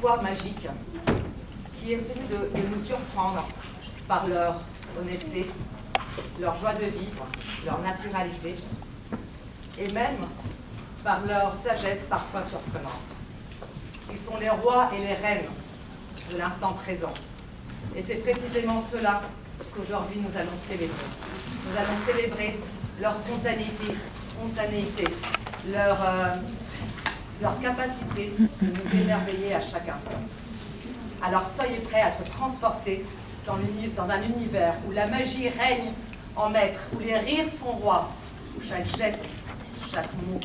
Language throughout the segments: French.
pouvoir magique qui est celui de nous surprendre par leur honnêteté, leur joie de vivre, leur naturalité, et même par leur sagesse parfois surprenante. Ils sont les rois et les reines de l'instant présent. Et c'est précisément cela qu'aujourd'hui nous allons célébrer. Nous allons célébrer leur spontanéité, leur capacité de nous émerveiller à chaque instant. Alors soyez prêts à être transportés dans un univers où la magie règne en maître, où les rires sont rois, où chaque geste, chaque mot,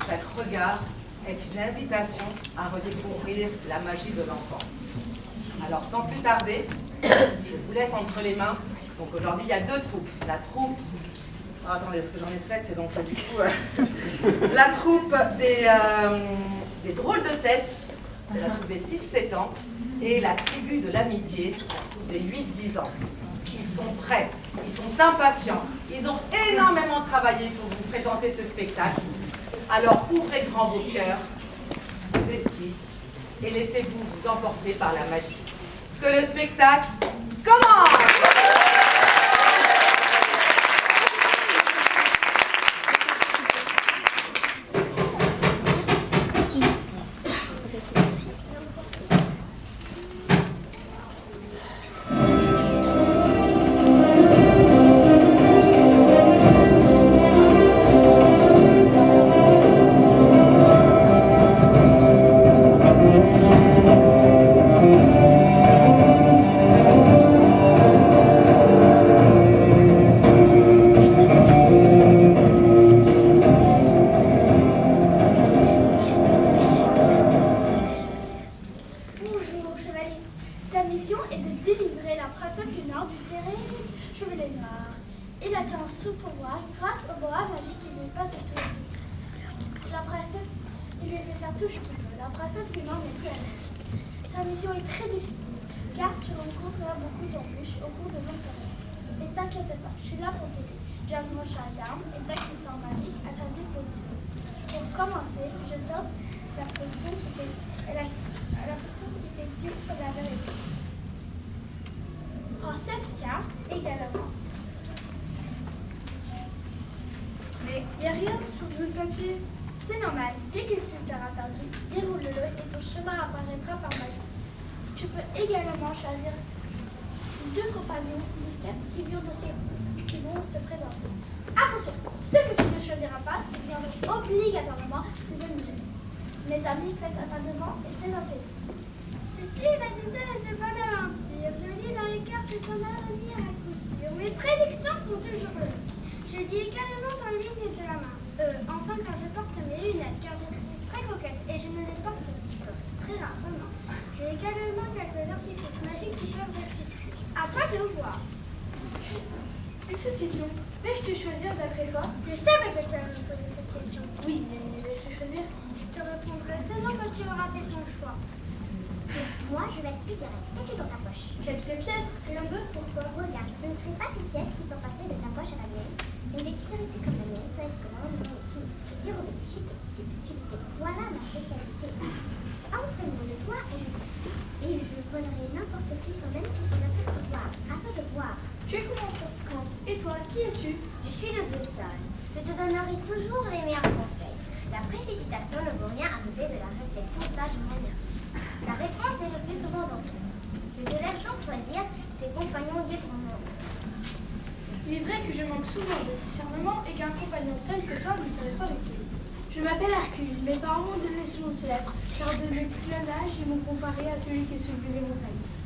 chaque regard est une invitation à redécouvrir la magie de l'enfance. Alors sans plus tarder, je vous laisse entre les mains. Donc aujourd'hui il y a deux troupes. La troupe, attendez parce que j'en ai 7, c'est donc du coup la troupe des drôles de tête, c'est la troupe des 6-7 ans, et la tribu de l'amitié, la troupe des 8-10 ans. Ils sont prêts, ils sont impatients, ils ont énormément travaillé pour vous présenter ce spectacle. Alors ouvrez grand vos cœurs, vos esprits, et laissez-vous vous emporter par la magie. Que le spectacle commence!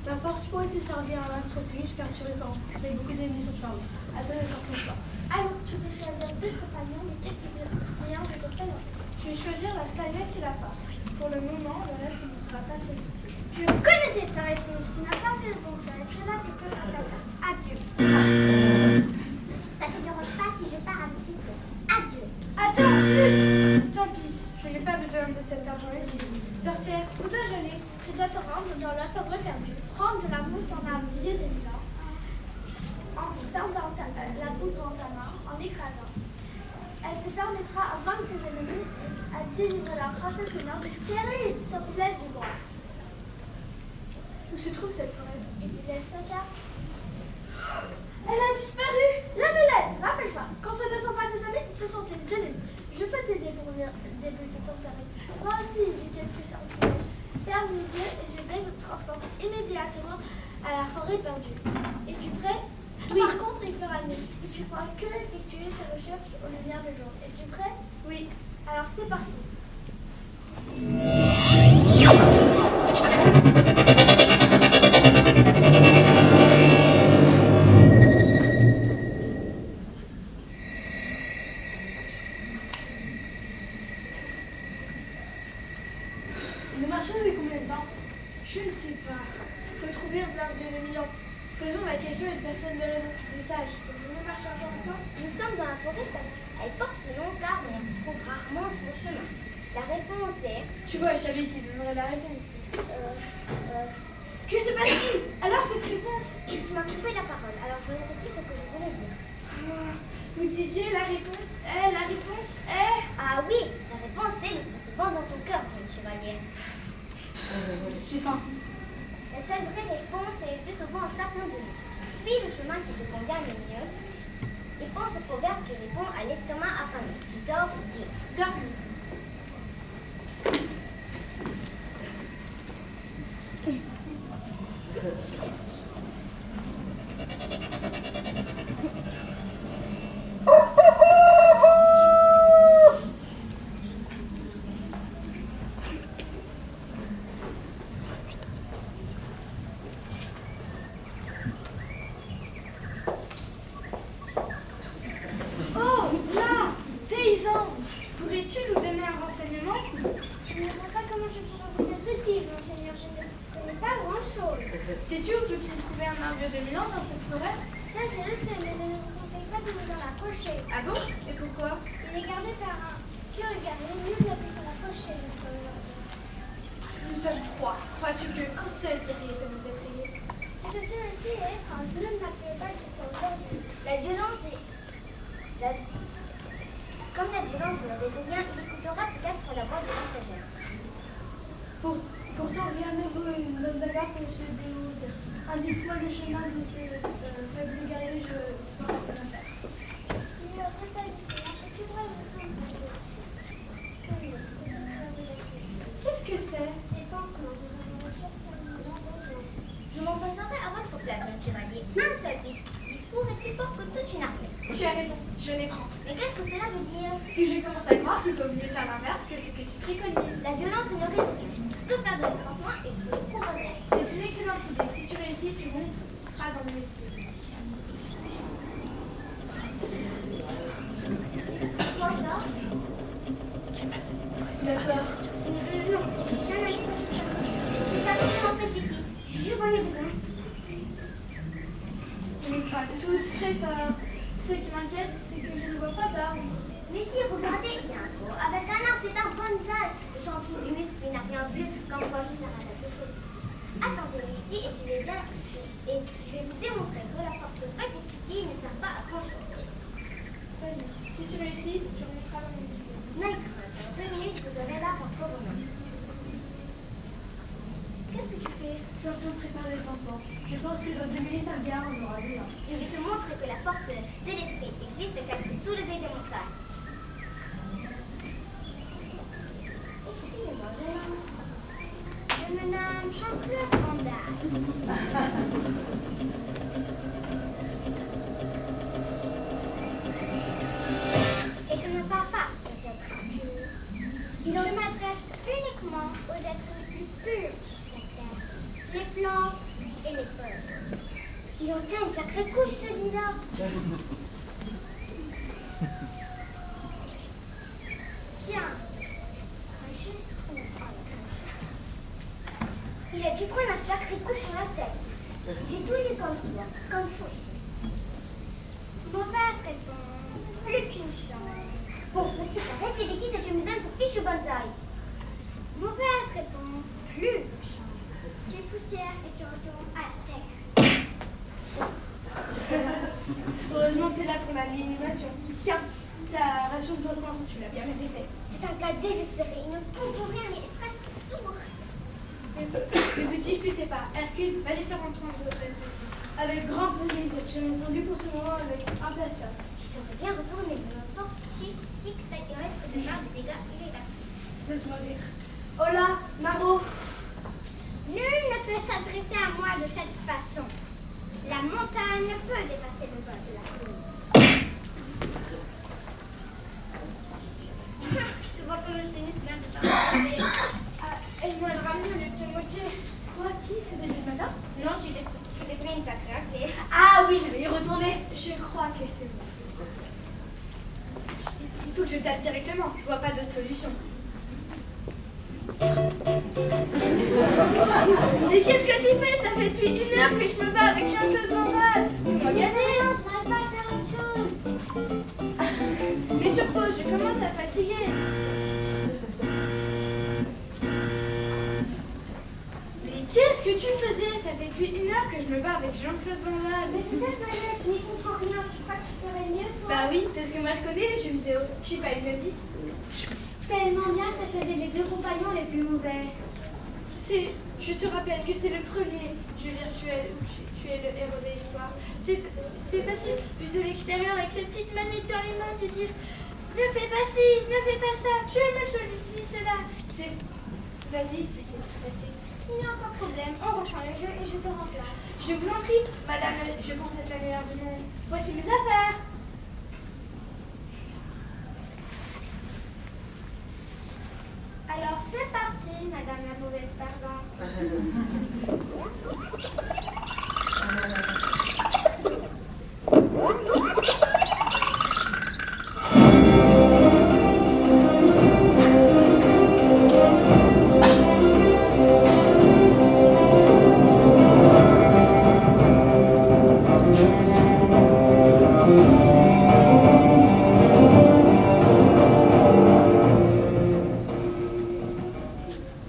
Ma force pourrait te servir à l'entreprise car tu risques de rencontrer beaucoup d'ennemis sur ta route. À toi de faire ton choix. Alors, tu peux choisir deux compagnons, lesquels tu veux rien de se présenter. Je vais choisir la sagesse et la force. Pour le moment, le reste ne sera pas très utile. Je connaissais ta réponse. Tu n'as pas fait le bon choix. Et cela te peut faire ta place. Adieu. Ça te dérange pas si je pars avec tes pièces. Adieu. Attends, flûte. Tant pis, je n'ai pas besoin de cet argent ici. Sorcière, où dois-je aller? Tu dois te rendre dans la forêt perdue. Prendre de la mousse en un vieux de vin, en tendant la poudre en ta main, en écrasant. Elle te permettra à vaincre tes ennemis à délivrer la princesse du Nord du terrible sortilège du roi. se trouve cette forêt? Et tu laisses la carte? Elle a disparu! La Mélèze, rappelle-toi, quand ce ne sont pas tes amis, ce sont tes ennemis. Je peux t'aider pour venir débuter ton périple. Moi aussi, j'ai quelques sortilèges. Ferme les yeux et je vais te transporter immédiatement à la forêt perdue. Es-tu prêt? Oui. Par contre, il fera nuit et tu pourras que effectuer tes recherches aux lumières du jour. Es-tu prêt? Oui. Alors c'est parti. Nous marchons depuis combien de temps? Je ne sais pas. Faut trouver un arbre de millions. Faisons la question à une personne de raison, de sage. Nous marchons encore. Nous sommes dans la forêt perdue. Elle porte ce nom car on trouve rarement son chemin. La réponse est... Tu vois, je savais qu'il donnerait la réponse. Que se passe-t-il? Alors cette réponse? Tu m'as coupé la parole, alors je ne sais plus ce que je voulais dire. Vous disiez la réponse est... Ah oui, la réponse est le recevant dans ton cœur, jeune chevalier. J'ai faim. La seule vraie réponse est plus souvent en chaque nom de nous. Suis le chemin qui te convient le mieux et pense au proverbe qui répond à l'estomac affamé. Qui dort, dit. Dorme. Oh, là, paysan, pourrais-tu nous donner un renseignement? Je ne vois pas comment je pourrais vous être utile, monseigneur. Je ne connais pas grand-chose. Sais-tu où peux-tu trouver un arbre de Milan dans cette forêt? Ça, je le sais, mais je ne vous conseille pas de vous en approcher. Ah bon? Et pourquoi? Il est gardé par un qui regarde mieux ne plus s'en approcher jusqu'à aujourd'hui. Nous sommes trois. Crois-tu qu'un seul guerrier peut nous effrayer? C'est que celui-ci est étrange. Vous ne m'appelez pas jusqu'à aujourd'hui. La violence est... Comme la violence le résout bien, il écoutera peut-être la voix de la sagesse. Pourtant, rien ne vaut une bonne bagarre pour ce déroute. Indique-moi le chemin de ce faible guerrier, je ferai un peu l'affaire. Il ne aurait pas dit ça. Je devrais vous prendre par-dessus. Qu'est-ce que c'est? Des pansements, vous en aurez certainement besoin. Je m'en passerai à votre place, jeune chevalier. Un seul discours est plus fort que toute une armée. Tu as raison, je les prends. Mais qu'est-ce que cela veut dire? Que je commence à croire qu'il faut mieux faire l'inverse que ce que tu préconises. La violence ne résout rien. Que faire de pansement et je le prouverai. C'est une excellente idée. Si tu réussis, tu monteras dans le métier. C'est quoi ça? D'accord. Non, j'analyse la situation. C'est pas vraiment perspective. Je vois mieux de loin. On n'est pas tous très forts. Ce qui m'inquiète, c'est que je ne vois pas d'arbre. Mais si, regardez, il y a un gros avec un arbre, c'est un bonsaï. Le champion du muscle, il n'a rien vu quand on voit juste un ratat de choses ici. Attendez ici et suivez bien. Et je vais vous démontrer que la force bête et stupide ne sert pas à grand chose. Vas-y. Si tu réussis, tu remettras dans le métier. N'ayez crainte, dans 2 minutes, vous aurez l'arbre entre vos mains. Qu'est-ce que tu fais? Je suis en train de préparer le pansement. Je pense que dans 2 minutes, un gars, on aura vu. Je vais te montrer que la force de l'esprit existe et qu'elle peut soulever des montagnes. Excusez-moi, je me nomme Jean-Claude Van Damme. Et je ne parle pas aux êtres impurs. Je m'adresse uniquement aux êtres les plus purs sur cette terre. Les plantes et les peuples. Il en tient une sacrée couche, celui-là. Tiens. Il a dû prendre un sacré coup sur la tête. J'ai tout lu comme toi, comme Fauchis. Mauvaise réponse, plus qu'une chance. Bon, petit, arrête les bêtises et tu me donnes ton fichu bonsaï. Mauvaise réponse, plus de chance. Tu es poussière et tu retournes à terre. Heureusement que tu es là pour l'animation. Tiens, ta ration de pansement, tu l'as bien méritée. C'est un gars désespéré, il ne comprend rien, il est presque sourd. Ne vous disputez pas. Hercule va les faire entendre avec grand plaisir. J'ai entendu pour ce moment avec impatience. Je serais bien retourné, mais mon force psychique risque de faire des dégâts illégaux. Laisse-moi rire. Hola, Maro. Nul ne peut s'adresser à moi de cette façon. La montagne peut dépasser le vol de la colline. Je vois que M. Sinus vient de parler. Aide-moi à le ramener au lieu de te moquer. Quoi, qui? C'est déjà le matin? Non, tu t'es pris une sacrée raclée. Ah oui, je vais y retourner. Je crois que c'est bon. Il faut que je tape directement. Je vois pas d'autre solution. Mais qu'est-ce que tu fais? Ça fait depuis 1 heure que je me bats avec Jean-Claude Van Damme. Tu m'as gagné. Non, je n'arrive pas à faire autre chose. Mais sur pause, je commence à fatiguer. Mais qu'est-ce que tu faisais? Ça fait depuis 1 heure que je me bats avec Jean-Claude Van Damme. Mais c'est cette manette, je n'y comprends rien. Tu crois que tu ferais mieux, toi? Bah oui, parce que moi je connais les jeux vidéo. Je suis pas une novice. Tellement bien que tu as choisi les 2 compagnons les plus mauvais. Tu sais, je te rappelle que c'est le premier jeu virtuel où tu es le héros de l'histoire. C'est facile, vu de l'extérieur, avec cette petite manette dans les mains, tu dis ne fais pas ci, ne fais pas ça, tu as mal choisi cela. C'est. Vas-y, c'est facile. Il n'y a pas de problème, on reprend le jeu et je te remplace. Je vous en prie, madame, je pense être la meilleure du monde. Voici mes affaires. Alors c'est parti, madame la mauvaise perdante.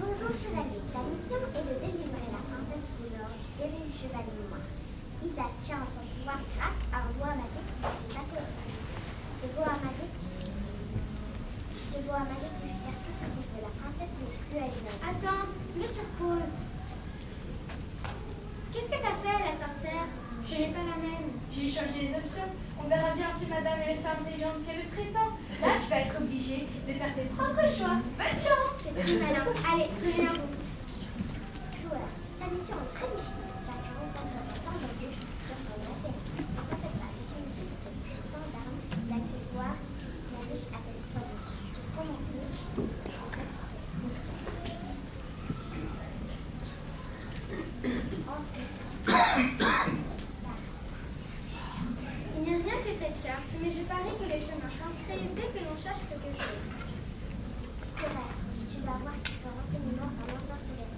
Bonjour chevalier, la mission est de délivrer la princesse Poulor du terrible chevalier noir. Il la tient en son pouvoir grâce à un bois magique qui lui fait passer au dessus. Ce bois magique lui fait faire tout ce qu'il veut. La princesse n'est plus à lui-même. Attends, mets sur pause. Qu'est-ce que t'as fait, la sorcière? Ce n'est pas la même. J'ai changé les options. On verra bien si madame est aussi intelligente qu'elle le prétend. Là, je vais être obligée de faire tes propres choix. Bonne chance! C'est très malin. Allez, prenez la route. Joueur, ta mission est très difficile car tu rencontreras tant d'embûches sur ton affaire. Ne t'inquiète pas, je suis ici pour te donner tant d'armes, d'accessoires magiques à ta disposition. Pour commencer, il n'y a rien sur cette carte, mais je parie que les chemins s'inscrivent dès que l'on cherche quelque chose. Correct, tu dois avoir quelques renseignements en sorcellerie.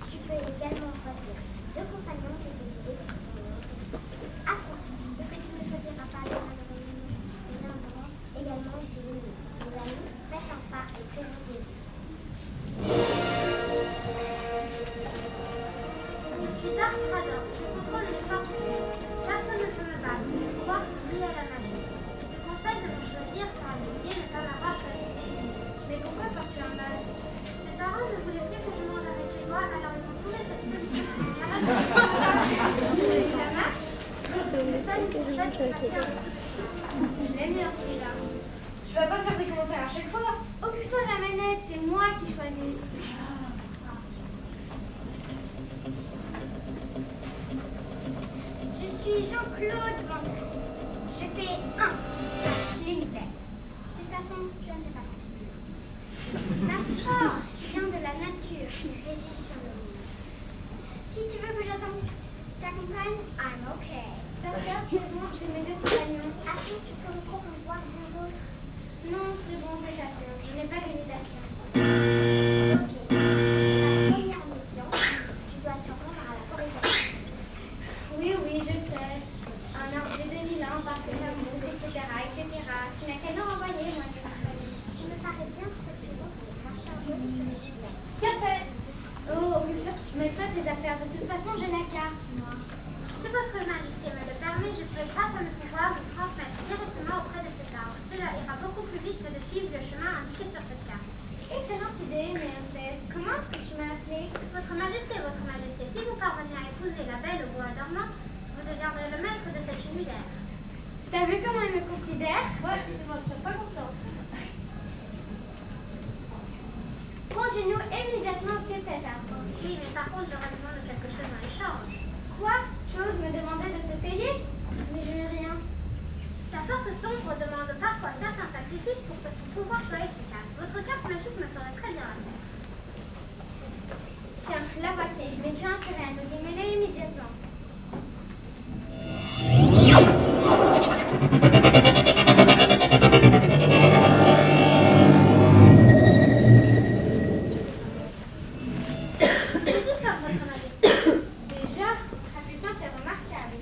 Tu peux également choisir 2 compagnons qui peuvent t'aider pour ton ordre. Attention, ce que tu ne choisiras pas viendront également utiliser. Les amis, faites un pas et présentez-vous. Je suis Dark Radar, je contrôle les forces ici. Personne ne peut me battre, mes pouvoirs sont liés à la magie. Je te conseille de me choisir car il est mieux ne pas m'avoir présenté. Mais pourquoi portes-tu un masque? Mes parents ne voulaient plus que je mange avec les doigts, alors ils m'ont trouvé cette solution. Arrête de ça marche? C'est ça une fourchette qui passe en dessous. Je l'aime bien celui-là. Je vais pas faire des commentaires à chaque fois. Occupe-toi de la manette, c'est moi qui choisis. Je suis Jean-Claude Van Damme. Je fais 1 avec l'univers. De toute façon, je ne sais pas compter. Ma force qui vient de la nature, qui régit sur le monde. Si tu veux que t'accompagne, I'm okay. Sorcière, c'est bon, j'ai mes 2 compagnons. Attends, tu peux encore en voir 2 autres? Non, c'est bon, je t'assure, je n'ai pas d'hésitation. Ok. La première mission, tu dois te rendre à la forêt d'Azur. Oui, je sais. Un arbre de 2000 ans parce que ça mousse, etc., etc. Tu n'as qu'à nous renvoyer, moi, je t'appelle. Tu me parais bien très présent sur le marché un peu et tu me dis bien. Bien fait. Oh, mets-toi tes affaires. De toute façon, j'ai la carte, moi. Si votre majesté me le permet, je peux, grâce à mes pouvoirs, vous transmettre directement auprès de cet arbre. Cela ira beaucoup plus vite que de suivre le chemin indiqué sur cette carte. demandé, mais en fait, comment est-ce que tu m'as appelé? Votre Majesté, si vous parvenez à épouser la belle au bois dormant, vous deviendrez le maître de cet univers. T'as vu comment il me considère? Ouais, je ne ferai pas confiance. Rendez-nous immédiatement tes têtes à prendre. Oui, mais par contre, j'aurais besoin de quelque chose en échange. Quoi? Chose me demander de te payer? Mais je n'ai rien. La force sombre demande parfois certains sacrifices pour que son pouvoir soit efficace. Votre carte magique me ferait très bien l'affaire. Tiens, la voici, mais tu as intérêt à nous y mêler immédiatement. C'est ça, votre Majesté. Déjà, sa puissance est remarquable.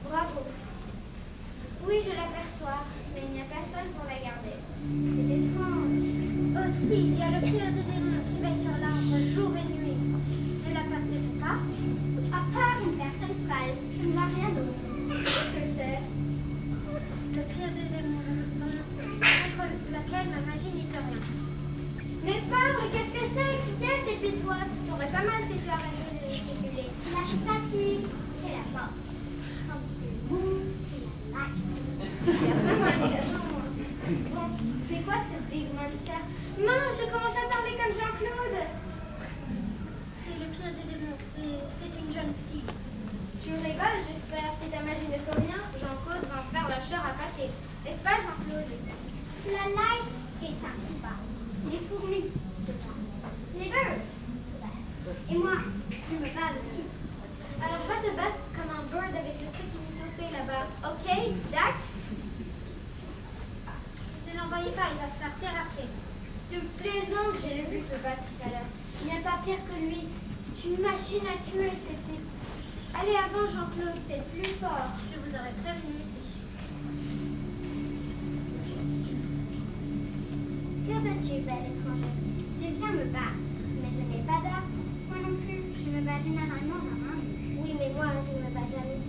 Bravo. Oui, je l'aperçois, mais il n'y a personne pour la garder. C'est étrange. Aussi, il y a le pire des démons qui veille sur l'arbre jour et nuit. Ne l'apercevez pas? À part une personne pâle, je ne vois rien d'autre. Qu'est-ce que c'est? Le pire des démons, contre lequel ma magie n'y peut rien. Mais pauvre, qu'est-ce que c'est? Qui est? Et puis toi, ça t'aurait pas mal si tu arrêtais de les circuler. La statique, c'est la force. Quand tu mou, c'est la laque. Il y a vraiment une raison, moi. Bon, c'est quoi ce big monster? Mince, je commence à parler comme Jean-Claude. C'est le pire des démons, c'est une jeune fille. Tu rigoles, j'espère. Si ta magie ne peut rien, Jean-Claude va en faire la chair à pâté. N'est-ce pas, Jean-Claude? La life est un combat. Les fourmis se battent. Les birds se battent. Et moi, je me bats aussi. Alors va te battre comme un bird avec le truc imitofé là-bas. Ok, Dak? Ne l'envoyez pas, il va se faire terrasser. Tu plaisantes, j'ai vu se battre tout à l'heure. Il n'y a pas pire que lui. C'est une machine à tuer, ce type. Allez, avant Jean-Claude, t'es plus fort. Je vous aurais prévenu. Que veux-tu, belle étrangère? Je viens me battre, mais je n'ai pas d'arme. Moi non plus, je me bats généralement à main. Oui, mais moi, je ne me bats jamais.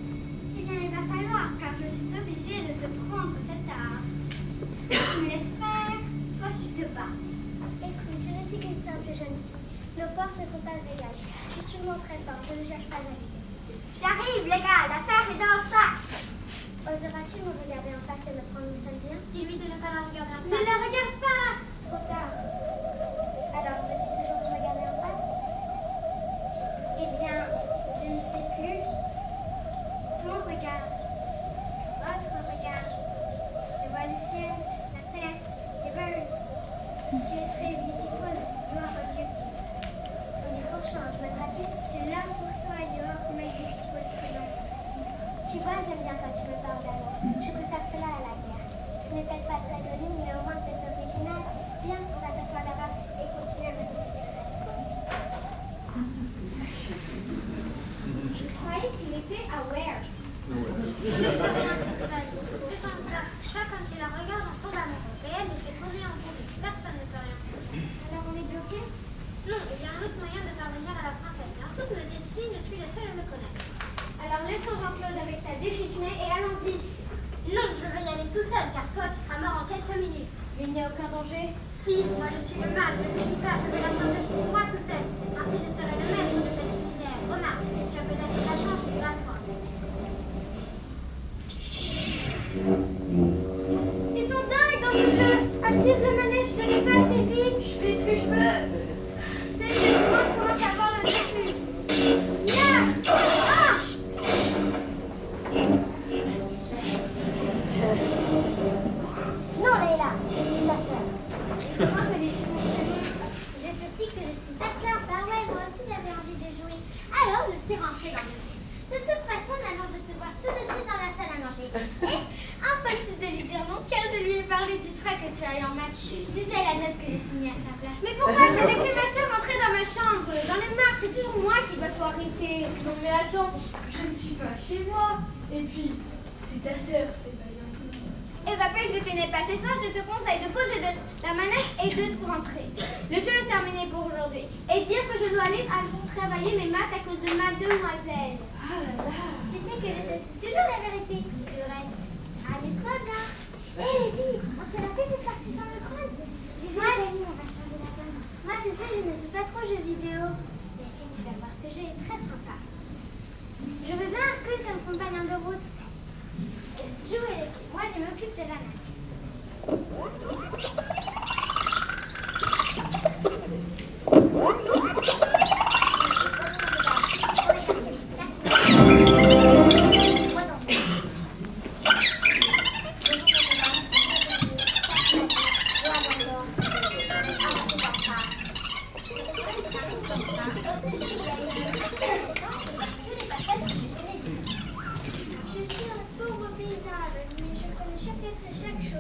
Eh bien, il va falloir, car je suis obligée de te prendre cette arme. Soit tu me laisses faire, soit tu te bats. Écoute, je ne suis qu'une simple jeune fille. Nos forces ne sont pas égales. Je suis sûrement très forte, je ne cherche pas à lutter. J'arrive, les gars, l'affaire est dans ça. Oseras-tu me regarder en face et me prendre une seule bien? Dis-lui de ne pas la regarder en Ne face. la regarde pas! Trop tard. Alors, veux-tu toujours me regarder en face? Eh bien, je ne sais plus. Ton regard. Votre regard. Je vois le ciel, la terre, les birds. Tu es très beautiful. You are a beauty. On est trop chance, m'aimeras-tu? Je l'aime pour toi, you are my beautiful prénom. Tu vois, j'aime bien quand tu me parles d'amour. Je préfère cela à la guerre. Ce n'est peut-être pas très joli, mais au moins c'est original. Viens, on va s'asseoir là-bas et continuer à me discuter le reste. Je croyais qu'il était aware. C'est un gars. Chacun qui la regarde en tombe amoureux. Et elle est tournée en bourrique. Personne ne peut rien faire. Alors on est bloqué? Non, il y a un autre moyen de parvenir à la princesse. En toute modestie, je suis la seule à me connaître. Alors laissons Jean-Claude avec ta déchisnée et allons-y. Non, je vais y aller tout seul, car toi, tu seras mort en quelques minutes. Mais il n'y a aucun danger. Si, moi je suis le mage, je suis père, je vais la protéger pour moi tout seul. Ainsi, je serai le maître de cet univers. Remarque, tu as peut-être la chance, c'est à toi. Ils sont dingues dans ce jeu. Active la manette, je n'allais pas assez vite. Je fais ce que je veux. C'est que je pense comment j'avoir le dessus. Yeah! Ah! Non, Leïla, je suis ta sœur. Comment connais-tu mon prénom? Je te dis que je suis ta sœur. Bah ouais, moi aussi j'avais envie de jouer. Alors je suis rentrée dans le jeu. De toute façon, maman veut te voir tout de suite dans la salle à manger. Et impossible de lui dire non, car je lui ai parlé du train que tu as eu en match. Disais la note que j'ai signée à sa place. Mais pourquoi tu as laissé ma sœur entrer dans ma chambre? J'en ai marre, c'est toujours moi qui va tout arrêter. Non mais attends, je ne suis pas chez moi. Et puis, c'est ta sœur, c'est pas bien. Et bah, puisque tu n'es pas chez toi, je te conseille de poser la manette et de se rentrer. Le jeu est terminé pour aujourd'hui. Et dire que je dois aller travailler mes maths à cause de ma demoiselle. Ah là là. Tu sais que je te dis toujours la vérité, Surette. Amuse-toi bien. Hé, les filles, on se la fait cette partie sans le croire. Les gens amis, on va changer la donne. Moi, tu sais, je je m'occupe de la maquette.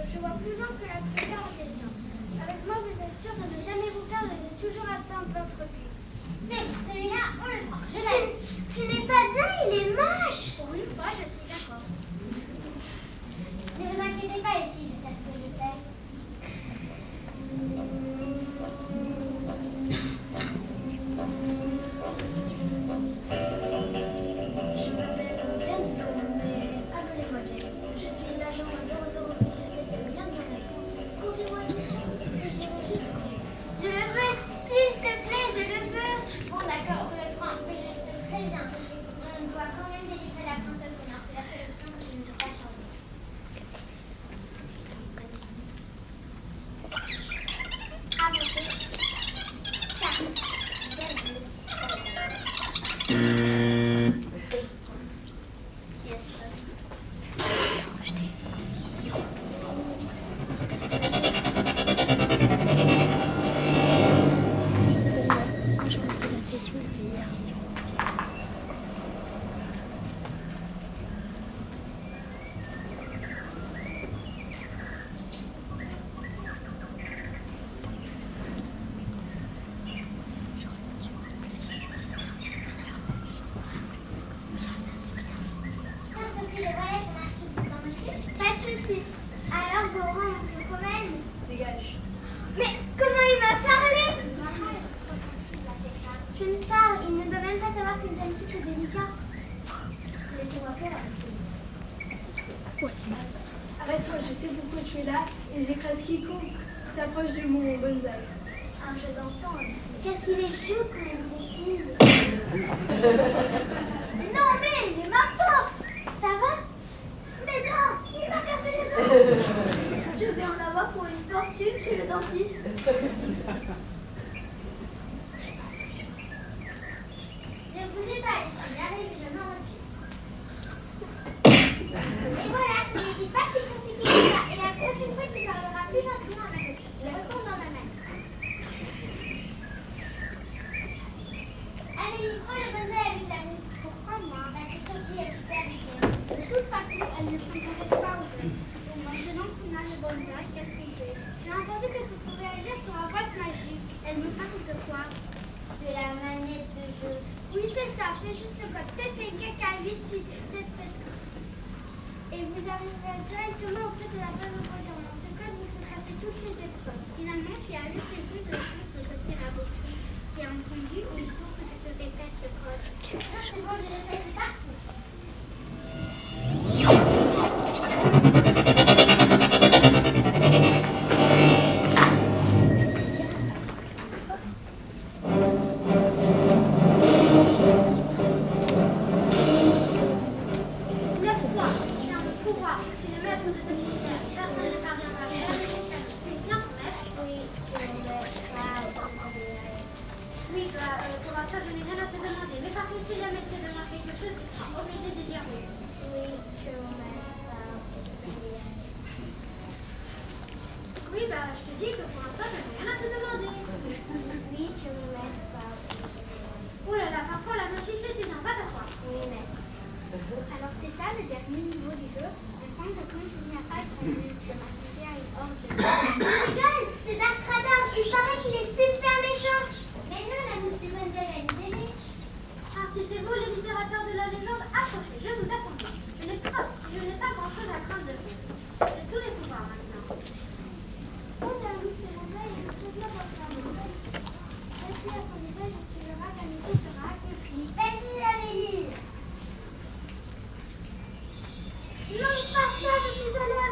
Je vois plus loin que la plupart des gens. Avec moi, vous êtes sûr de ne jamais vous perdre et de toujours atteindre votre but. C'est bon, celui-là, on le prend. Je l'aime. Tu n'es pas bien, il est moche. Pour une fois, je suis d'accord. Ne vous inquiétez pas, les filles, je sais ce que je fais. Je m'appelle James Cole, mais appelez-moi James. Je suis l'agent 008 bien de la liste. Confiez-moi une mission et j'irai jusqu'au bout. Je le veux, s'il te plaît, je le veux. Bon, d'accord, on le prend, mais je te préviens. On doit quand même délivrer la princesse au nord. C'est la seule option que je ne peux pas changer. Avancez. Carte. Mais comment il m'a parlé? Je ne parle, il ne doit même pas savoir qu'une jeune fille c'est délicat. Laissez-moi faire. Arrête-toi, je sais pourquoi tu es là et j'écrase quiconque s'approche de mon bonsaï. Un jeu d'enfant. Qu'est-ce qu'il est chou quand il défile. Non mais, il est marteau. Ça va? Mais non, il m'a cassé les dents. Je vais en avoir pour une fortune chez le dentiste. Ne bougez pas, les filles, j'arrive, je m'en occupe. Et voilà, ce n'était pas si compliqué que ça. Et la prochaine fois, tu parleras plus gentiment à ma copine. Je retourne dans ma main. Amélie, prends le bonsaï avec la mousse. Pourquoi moi? Parce que Sophie a fait avec James. De toute façon, elle ne s'intéresse pas aux jeux. Donc maintenant qu'on a le bonsaï, qu'est-ce qu'on fait? J'ai entendu que tu pouvais agir sur la boîte magique. Elle me parle de quoi? De la manette de jeu. Oui, c'est ça. Fais juste le code PPKK8877. Et vous arriverez directement auprès de la bonne opération. Dans ce code, vous ferez passer toutes les épreuves. Finalement, tu as juste les suites de côté la boucle. Tu as entendu ou il faut que je te répète le code? Non, c'est bon, je l'ai fait. C'est parti. Lève-toi, tu as mon pouvoir. Je suis le maître de cet univers. Personne ne parviendra à faire ce que je suis bien ton maître. Oui, pour l'instant, je n'ai rien à te demander. Mais par contre, si jamais je te demande quelque chose, tu seras obligé de dire oui. Oui, je Oui, bah, je te dis que pour l'instant, je n'ai rien à te demander. Oui, tu me mets pas. Oh là là, parfois la magie c'est énorme. Va t'asseoir. Oui, maître. Alors, c'est ça le dernier niveau du jeu. Afin de continuer à être en vue de m'activer à une horde de... Rigole, c'est Dark Radar. Il paraît qu'il est super méchant. Mais non, la mousse du bonsaï va nous aider. Ah, si c'est vous les littérateurs de la légende, approchez, je vous accompagne. Je n'ai pas grand-chose à craindre de vous. J'ai tous les pouvoirs maintenant. Oh, la mousse du bonsaï, je peux bien votre amour. Restez à son visage et tu verras que la mission sera accomplie. Vas-y, Amélie. Non, pas ça, je suis à l'heure.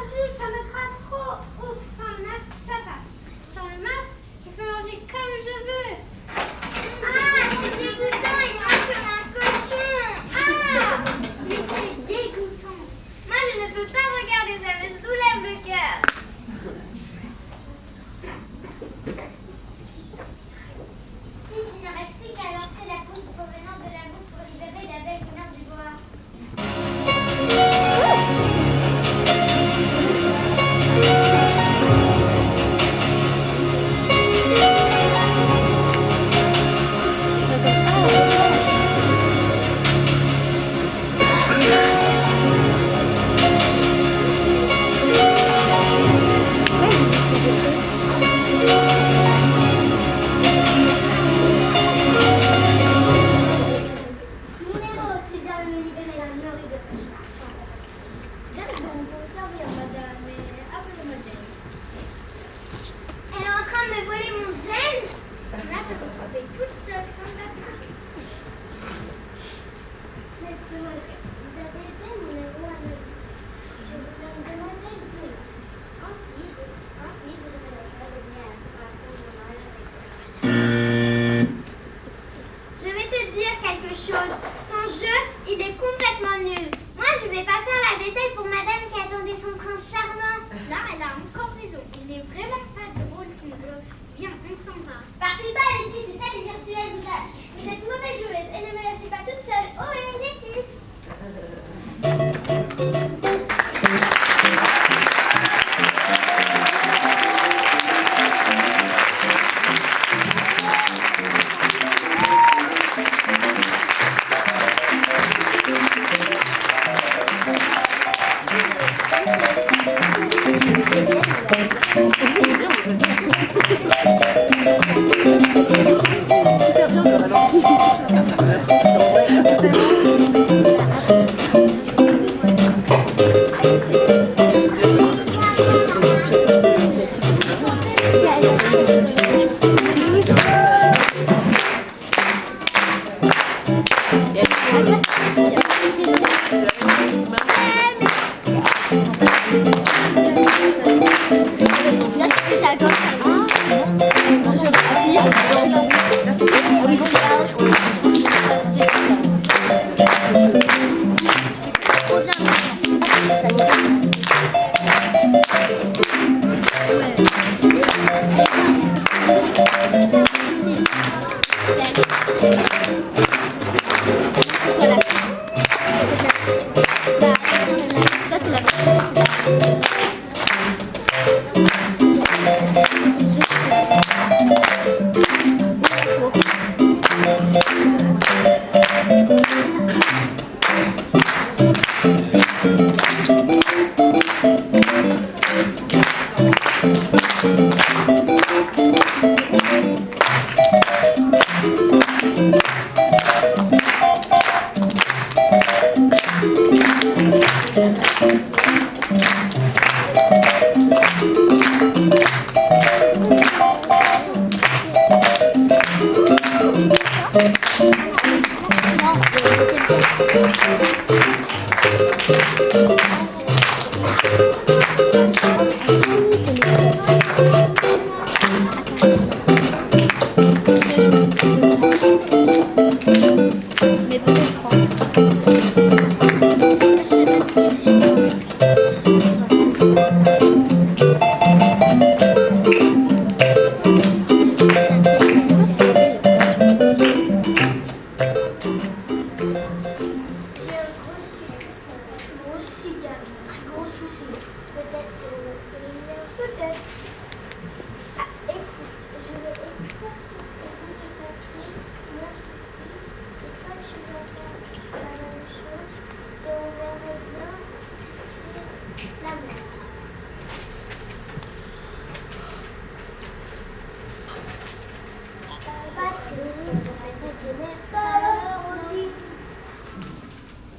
je me retrouvais toute seule comme d'habitude. Mais demoiselle, vous avez été mon héros à nous. Je vous aime demoiselle de ainsi, vous aurez la joie de venir à la séparation de mon mari. Je vais te dire quelque chose. Ton jeu, il est complètement nul. Moi, je vais pas faire la vaisselle pour madame qui attendait son prince charmant. Là, elle a encore raison. Il n'est vraiment pas drôle ton jeu. Viens, on s'en va. Partez pas les filles, c'est ça les virtuels. Vous êtes mauvaise joueuse et ne me laissez pas toute seule. Oh, et les filles.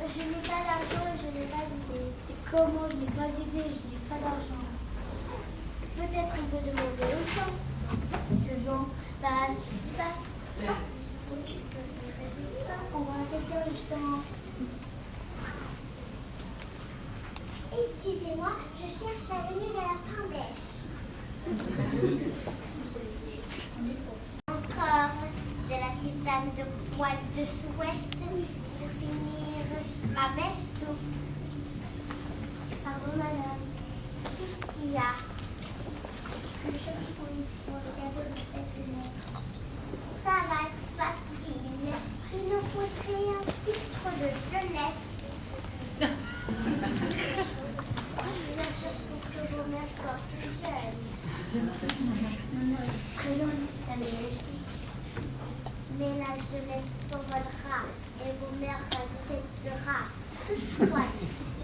Je n'ai pas d'argent et je n'ai pas d'idée. Et comment je n'ai pas d'idée, je n'ai pas d'argent. Peut-être on peut demander aux gens. Quel genre? Bah, celui qui passe. On voit quelqu'un justement. Excusez-moi, je cherche l'avenue de la Tendèche. Encore de la tisane de poil de chouette pour finir ma belle soupe. Pardon madame, qu'est-ce qu'il y a? Je cherche pour le cadeau de cette lettre. Ça va être facile. Il nous faudrait un filtre de jeunesse. Bien sûr pour que vos mères soient plus jeunes. Très joli. Ça me réussit. Mais la jeunesse s'envolera et vos mères regretteront. Toutefois,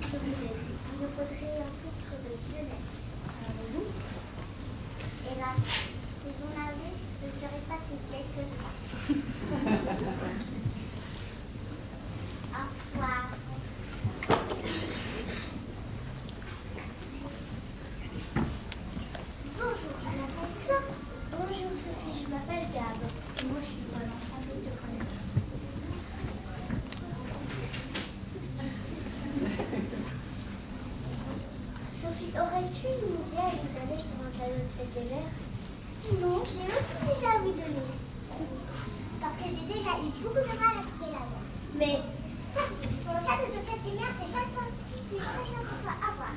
je vous ai dit, il nous faudrait un filtre de jeunesse. Avez-vous? Hélas, si j'en avais, je ne serais pas si vieille que ça. Au revoir. Bonjour, je m'appelle Sophie. Bonjour Sophie, je m'appelle Gab. Moi, je suis vraiment ravie de te connaître. Sophie, aurais-tu une idée à lui donner pour un cadeau de fête des mères? Non, j'ai aucune idée à vous donner. Parce que j'ai déjà eu beaucoup de mal à trouver la bonne. Mais ça suffit. Pour le cadeau de fête des mères, c'est chaque fois que ce soit à voir.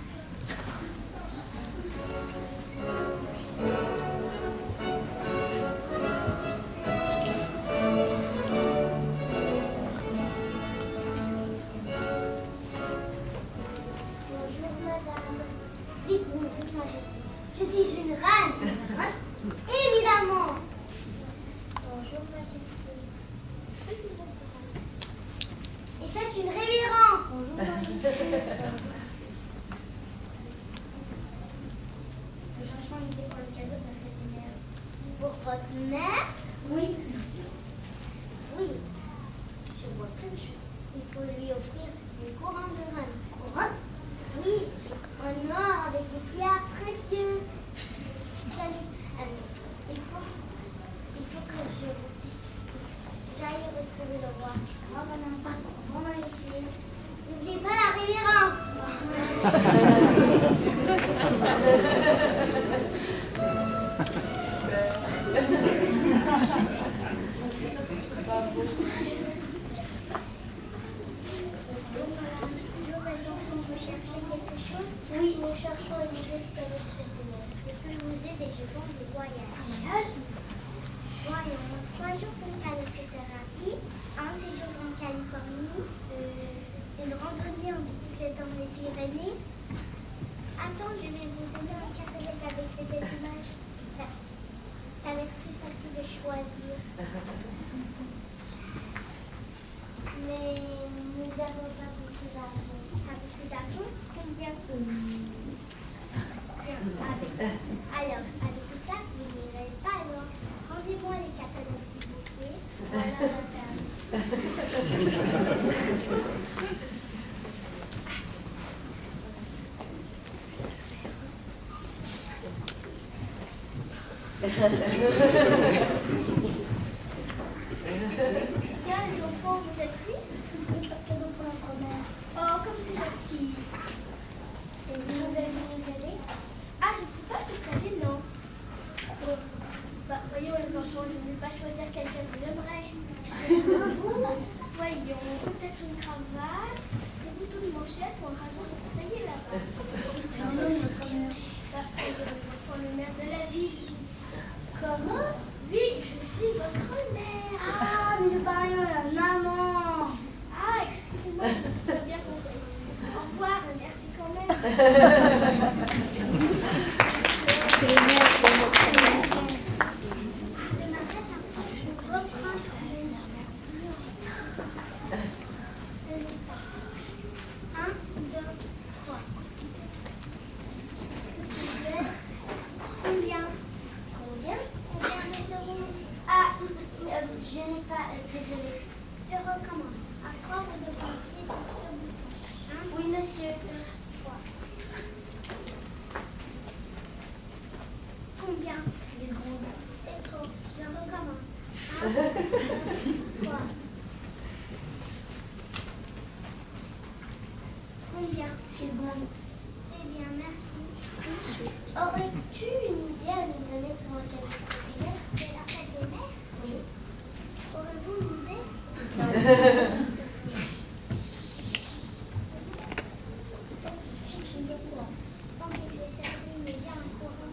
Bonjour madame. Dites-moi, toute majesté. Je suis une reine. Évidemment. Bonjour majesté. Et faites une révérence. Bonjour majesté. Nous cherchons une idée pour le cadeau de notre mère. Pour votre mère? Oui. Oui. Je vois plein de choses. Il faut lui offrir une couronne de reine. Couronne? Oui. En or avec des pierres précieuses. Il faut que j'aille retrouver le roi. Grand majesté. N'oubliez pas la révérence. Bonjour les enfants, vous cherchez quelque chose? Oui, nous cherchons une idée de cadeau de fête des mères. Je peux vous aider, je vends des voyages. Voyons, 3 jours de calocéthérapie, un séjour en Californie, une randonnée en bicyclette dans les Pyrénées. Attends, je vais vous donner un catalogue avec des belles images. Ça va être plus facile de choisir. Mais nous n'avons pas beaucoup d'argent. Pas beaucoup d'argent? Combien? Alors, avec tout ça, vous n'irez pas loin. Rendez-moi les catalogues, s'il vous plaît. Voilà, madame. Bien, les enfants, vous êtes tristes? Pas de cadeau pour notre mère. Oh, comme c'est gentil. Et vous avez nous aider? Ah, je ne sais pas, c'est très gênant. Oh. Bah, voyons les enfants, je ne vais pas choisir quelqu'un que j'aimerais. Voyons, peut-être une cravate, des boutons de manchette ou un rasoir pour tailler la bas. Non, notre mère. Bah, les enfants, le maire de la ville. Comment? Oui, je suis votre mère. Ah, mais nous parlions de la maman. Ah, excusez-moi, je n'ai pas bien compris. Au revoir, merci quand même. Je n'ai pas... désolée. Je recommence. À 3 ou 2 papiers sur ce bouton. Oui, monsieur. 3. Combien? 10 secondes. C'est trop. Je recommence. 1, 2, 3. Combien? 6 secondes. Eh bien, merci. Aurais-tu une idée à nous donner pour un cadeau de la fête des mères? Oui. Aurez-vous une idée? Je cherche une gâteau. Tant que je vais chercher une idée, un restaurant.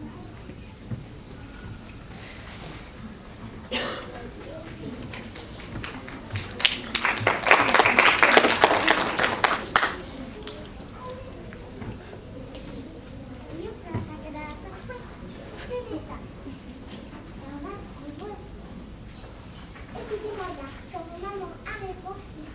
Écoutez-moi bien, quand vos mamans arriveront, il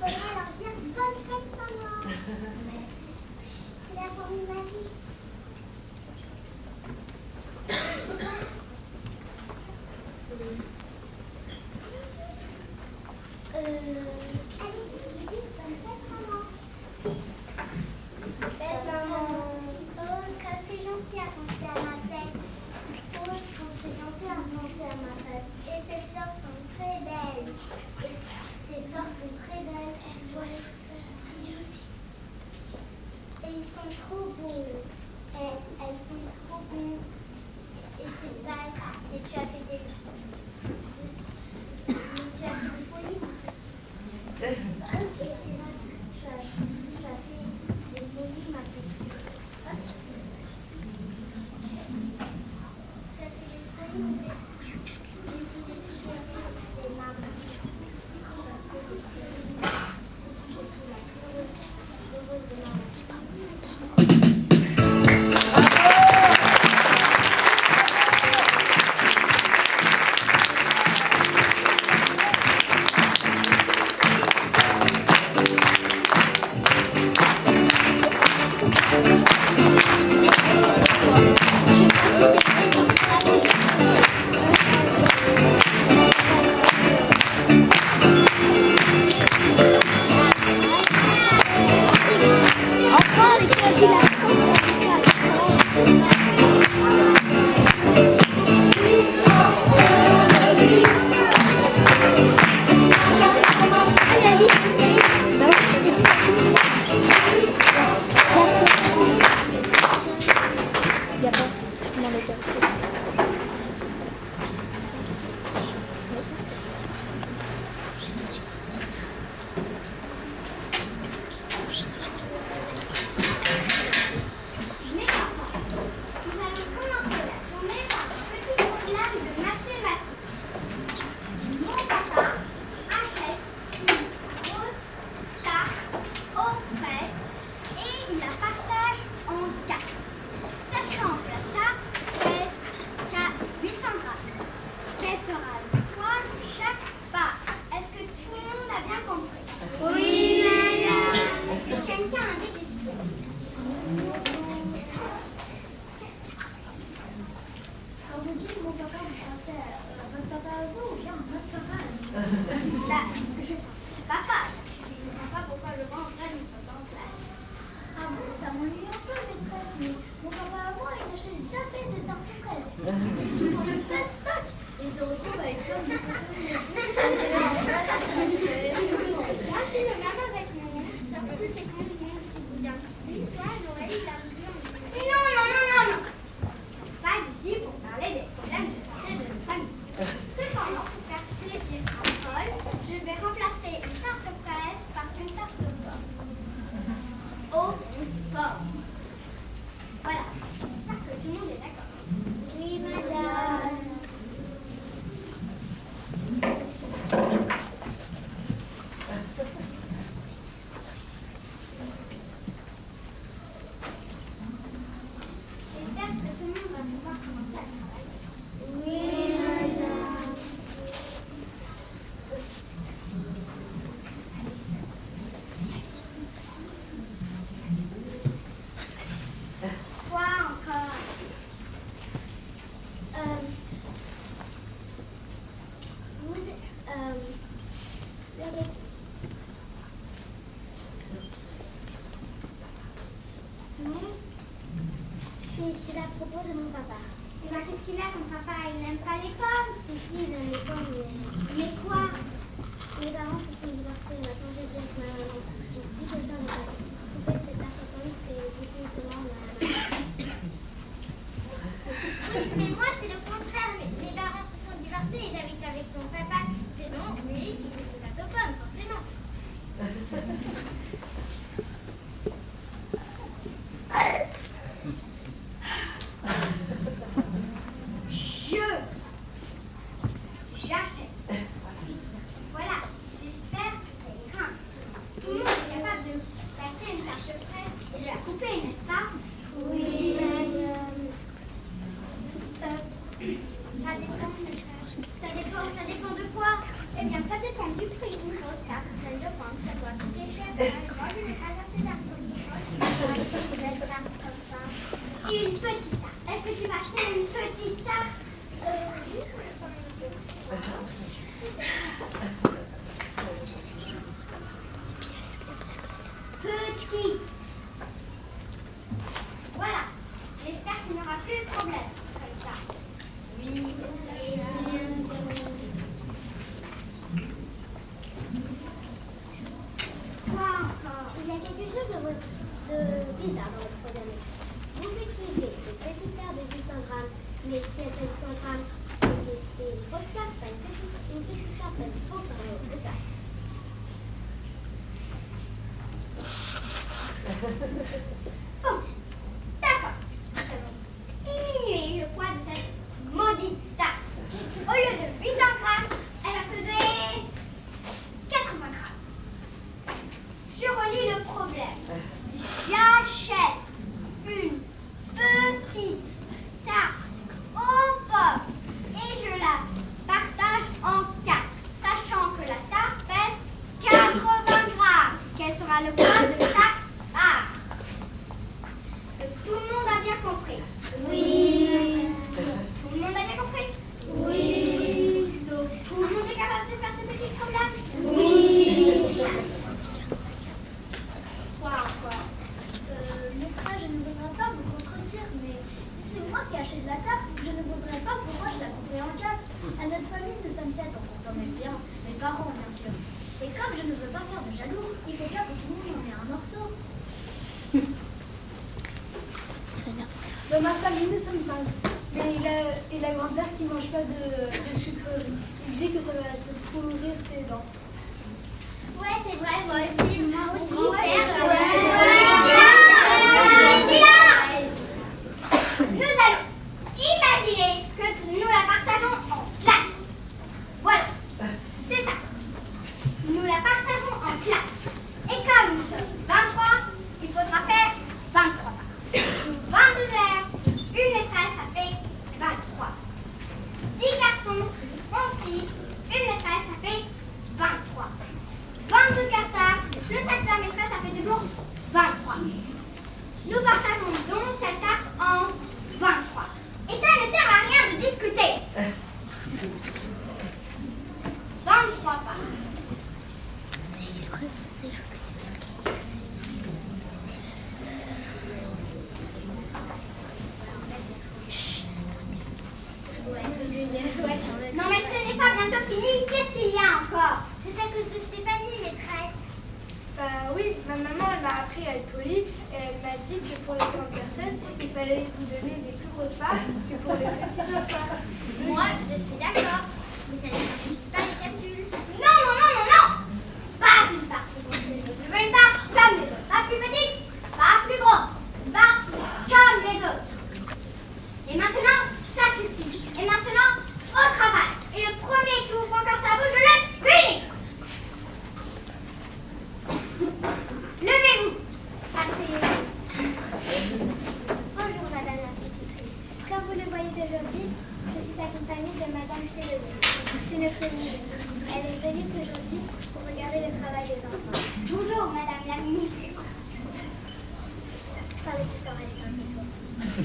Comment le dire? C'est à propos de mon papa. Et ben qu'est-ce qu'il a, ton papa? Il n'aime pas les pommes? Si, il aime les pommes, mais quoi? Mes parents se sont divorcés, maintenant je dis avec ma maman. Donc si quelqu'un veut couper cette tarte aux pommes, c'est définitivement ma maman. Oui, mais moi c'est le contraire. Mes parents se sont divorcés et j'habite avec mon papa. C'est donc lui qui coupe les tartes aux pommes, forcément. Une petite tarte. Est-ce que tu vas acheter une petite tarte? Petite. Voilà. J'espère qu'il n'y aura plus de problème comme ça. Oui. Quoi encore? Il y a quelque chose de bizarre dans votre problème. Vous écrivez une petite carte de 800 grammes, mais si elle fait 800 grammes, c'est que c'est une fausse carte, pas une petite carte, pas une fausse carte, c'est ça. Bon, d'accord. Nous allons diminuer le poids de cette maudite tarte. Au lieu de 800 grammes, elle va peser 80 grammes. Je relis le problème. J'achète une petite tarte aux pommes et je la partage en 4, sachant que la tarte pèse 80 grammes. Quel sera le poids de chaque part? Est-ce que tout le monde a bien compris? Oui. Tout le monde a bien compris? Oui. Donc tout le monde est capable de faire ce petit problème? Oui. Quoi encore? Maîtresse, je ne voudrais pas vous contredire, mais si c'est moi qui achète la tarte, je ne voudrais pas pourquoi je la couperais en 4. À notre famille, nous sommes 7, donc on s'en met bien, mes parents bien sûr. Et comme je ne veux pas faire de jaloux, il faut bien que tout le monde en ait un morceau. C'est bien. Dans ma famille, nous sommes 5. et la grand-mère qui ne mange pas de sucrerie. Il dit que ça va te pourrir tes dents. Ouais, c'est vrai, moi aussi. Père. Nous allons imaginer que nous la partageons en classe. Voilà, c'est ça. Nous la partageons en classe. Et comme nous sommes 23, il faudra faire 23 parts. 22 heures plus une maîtresse, ça fait 23. 10 garçons plus 11 filles plus une maîtresse, ça fait 23. 22 cartables plus le sac de la maîtresse, ça fait toujours 23. Nous partageons donc cette carte en 23. Et ça ne sert à rien de discuter. 23 parts. Non mais ce n'est pas bientôt fini. Qu'est-ce qu'il y a encore? C'est à cause de Stéphanie, maîtresse. Oui, ma maman elle m'a appris à être polie et elle m'a dit que pour les grandes personnes, il fallait vous donner des plus grosses parts que pour les petits enfants. Moi, je suis d'accord. Mais ça ne simplifie pas les calculs. Non. Pas une part secondaire. Je veux une part comme les autres. Pas plus petite, pas plus grosse. Une part comme les autres. Et maintenant, ça suffit. Et maintenant, au travail. Et le premier qui ouvre encore sa bouche, je le punis. Levez-vous. Asseyez-vous. Bonjour Madame l'institutrice. Comme vous le voyez aujourd'hui, je suis accompagnée de Madame Félonie. C'est notre ministre. Elle est venue aujourd'hui pour regarder le travail des enfants. Bonjour, Madame la ministre. Parlez plus fort, elle est un peu sourde.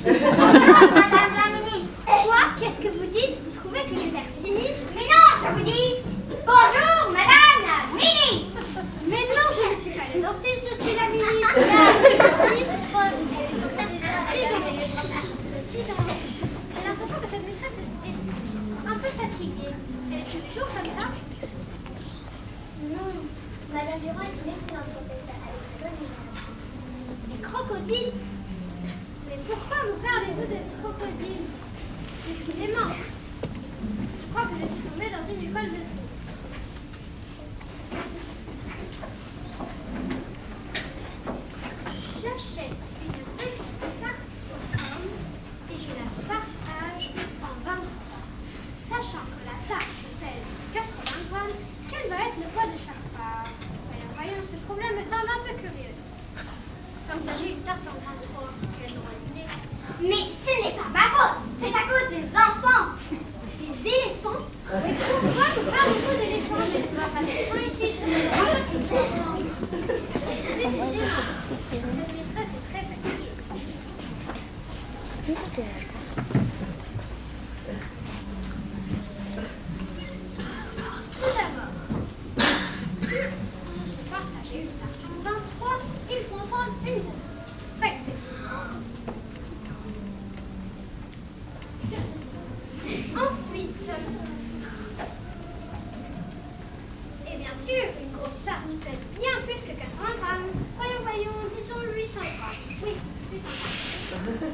Bonjour, Madame la ministre. Quoi? Qu'est-ce que vous dites? Vous trouvez que j'ai l'air sinistre? Mais non, je vous dis bonjour, Madame la ministre. Mais non, je ne suis pas le dentiste, je suis la ministre. La ministre. J'ai l'impression que cette maîtresse est un peu fatiguée. Elle est toujours comme ça? Non, Madame Durand est une excellente professeure. Elle est très bonne humeur. Les crocodiles? Mais pourquoi me parlez-vous de crocodiles? Décidément, je crois que je suis tombée dans une école de fous. J'achète une petite carte et je la partage en 23. Sachant que la tarte pèse 80 grammes, quel va être le poids de chaque part? Voyons, ce problème me semble un peu curieux. Partager une tarte en 23, quelle drôle d'idée. Mais ce n'est pas ma faute, c'est à cause des enfants. Des éléphants? Mais pourquoi vous parlez-vous d'éléphants? Je ne vois pas d'éléphants ici, je ne vois pas d'éléphants. Décidément, cette maîtresse est très fatiguée. Tout d'abord, si vous partagez une tarte en 23, il faut en prendre une grosse. Faites ensuite, et bien sûr, une grosse tarte pèse bien plus que 80 grammes. Voyons, disons 800 grammes. Oui, 800 grammes.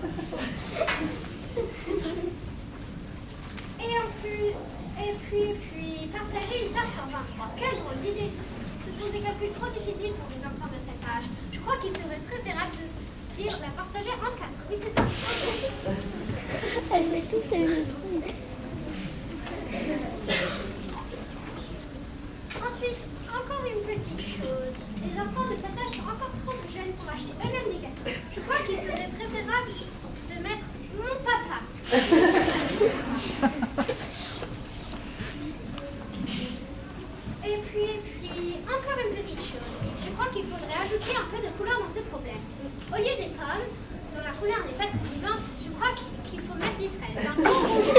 Et puis, partager une tarte en 23. Quelle drôle d'idée. Ce sont des calculs trop difficiles pour des enfants de cet âge. Je crois qu'il serait préférable de dire la partager en 4. Oui, c'est ça. Elle fait tout ça, Ensuite, encore une petite chose. Les enfants de cet âge sont encore trop jeunes pour acheter eux-mêmes des gâteaux. Je crois qu'il serait préférable de mettre mon papa. Et puis, encore une petite chose. Je crois qu'il faudrait ajouter un peu de couleur dans ce problème. Au lieu des pommes, dont la couleur n'est pas très vivante, je crois qu'il faut mettre des fraises. Un bon rouge.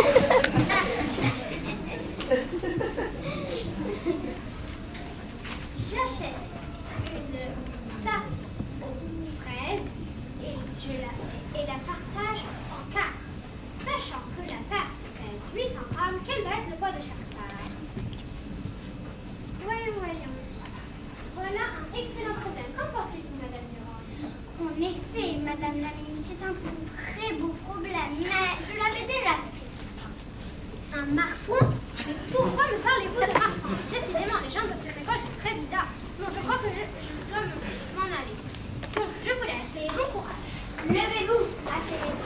J'achète une tarte aux fraises et la Un marsouin? Mais pourquoi me parlez-vous de marsouin? Décidément, les gens de cette école sont très bizarres. Bon, je crois que je dois m'en aller. Bon, je vous laisse et bon courage. Levez-vous, asseyez-vous.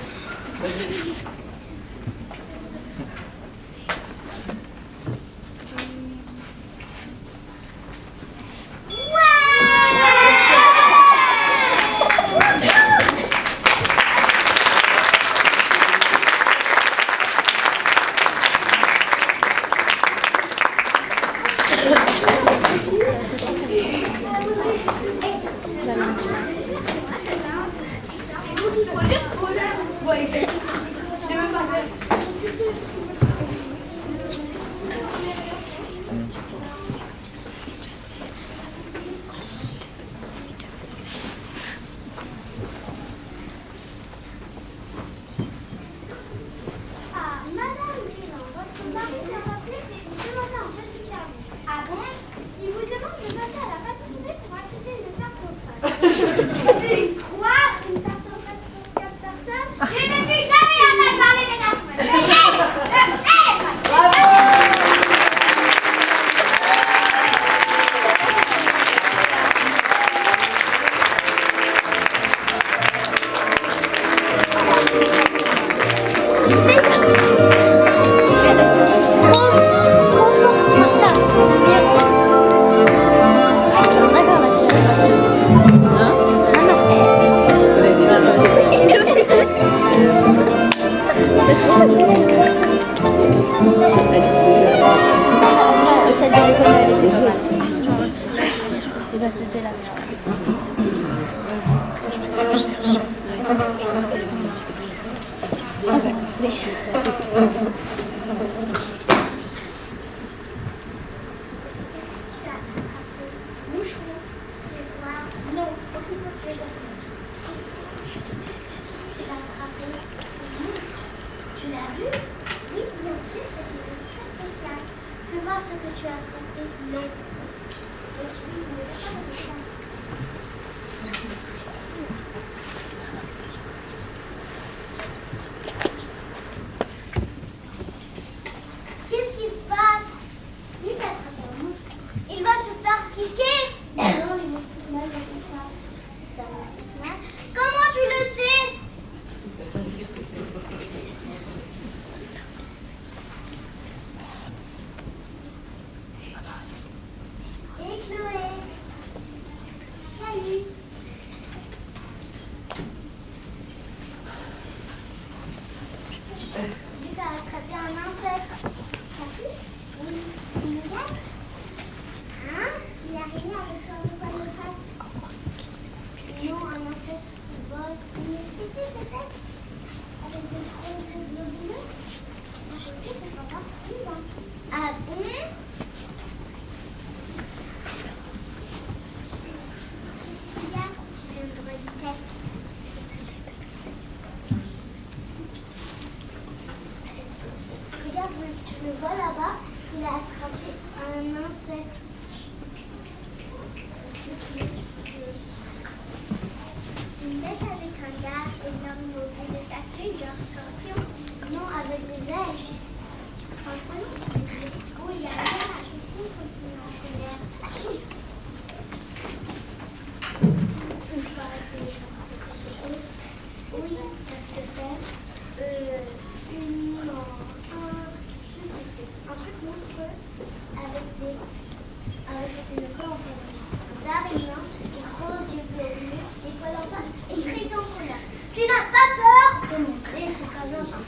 Autre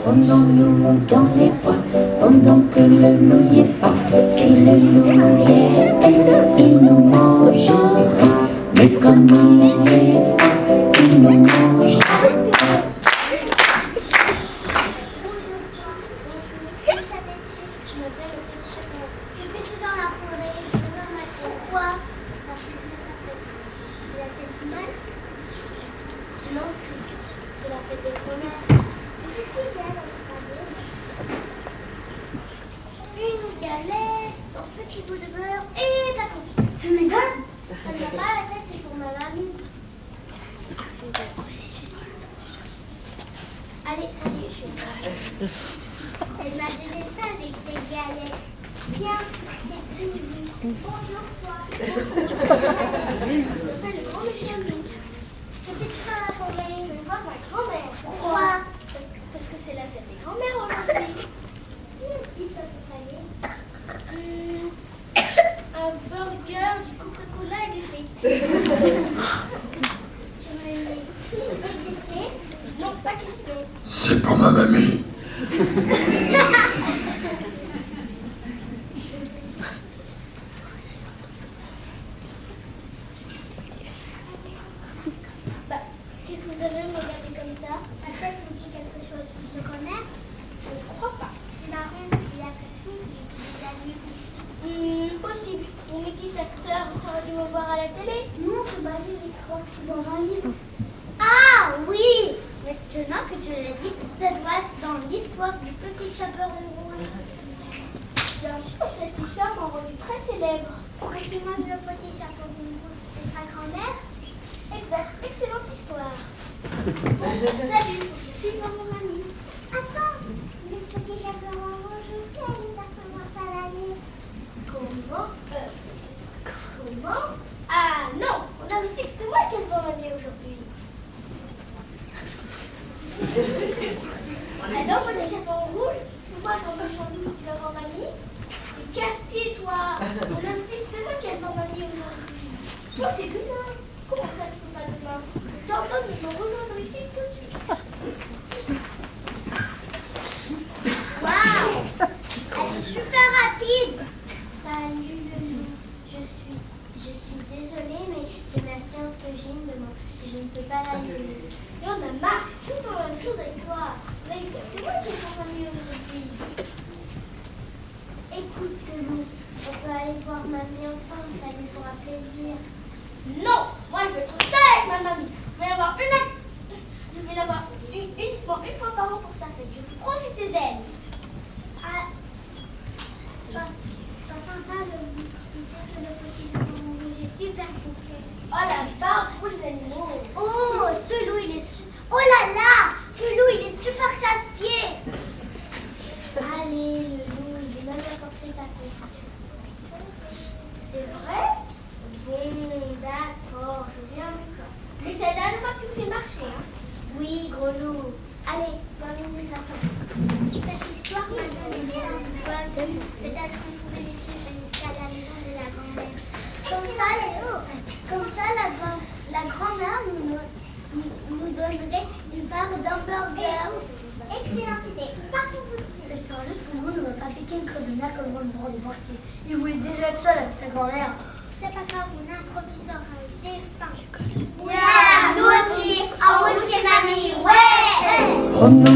Promenons-nous dans les bois, pendant que le loup n'y est pas. Si le loup y est, il nous mangera. Mais comme il n'y est pas, il nous mangera. C'est pour ma mamie. Vous avez me regarder comme ça? Peut-être vous dit quelque chose. Je connais? Je ne crois pas. C'est marrant, il a fait fou, il est possible. Mon métis acteur aurait dû me voir à la télé. Non, c'est pas dit, je crois que c'est dans un livre. Ah oui! Maintenant que tu l'as dit, ça doit être dans l'histoire du petit chaperon rouge. Bien sûr, cette histoire m'a rendu très célèbre. Et tu manges le petit chaperon rouge de sa grand-mère? Exact, excellente histoire. Salut, faut que je file dans mon ami. Attends, le petit chaperon rouge, je sais, il va commencer à l'année. Comment? Ah, Oh, c'est demain. Comment ça, tu peux pas demain? Le temps de me rejoindre ici tout de suite. Waouh! Elle est super rapide! Salut le loup. Je suis désolée, mais j'ai ma séance de gym demain. Je ne peux pas la suivre. Et on a marre, c'est tout le temps la même chose avec toi. Mais c'est moi qui ai ton famille aujourd'hui. Écoute le loup, on peut aller voir mamie ensemble, ça lui fera plaisir. Non, moi je veux être seule avec ma mamie. Je vais la voir uniquement une fois par an pour sa fête. Je veux profiter d'elle. Ah, sois sympa le loup. Tu sais que le petit loup rouge est super bouquet. Oh la barre pour les animaux. Oh, ce loup, il est oh là là! Ce loup, il est super casse-pied! Allez, le loup, il est même apporté ta confiture. C'est vrai? Bon, d'accord, je viens du corps. Mais c'est la dernière fois que tu me fais marcher. Hein. Oui, gros loup. Allez, mamie nous attend. Cette histoire m'a donné bien de base. Peut-être qu'on pouvait laisser jusqu'à la maison de la grand-mère. Comme ça, la grand-mère nous donnerait une part d'hamburger. Excellente idée. Partons tout de suite. J'espère juste que vous ne va pas piquer une creux de mer comme moi le bras débarqué. Il voulait déjà être seul avec sa grand-mère. C'est pas grave, on improvisera. J'ai faim. Yeah, nous aussi. En route chez mamie. Ouais! Oh non.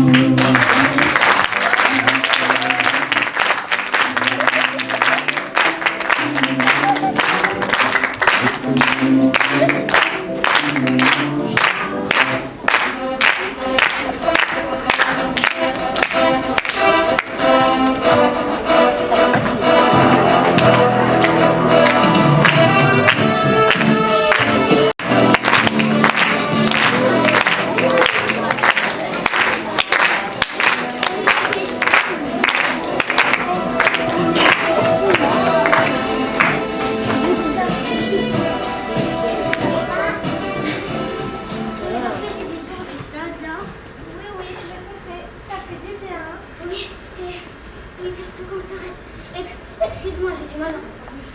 Oui, surtout qu'on s'arrête. Excuse-moi, j'ai du mal à reprendre.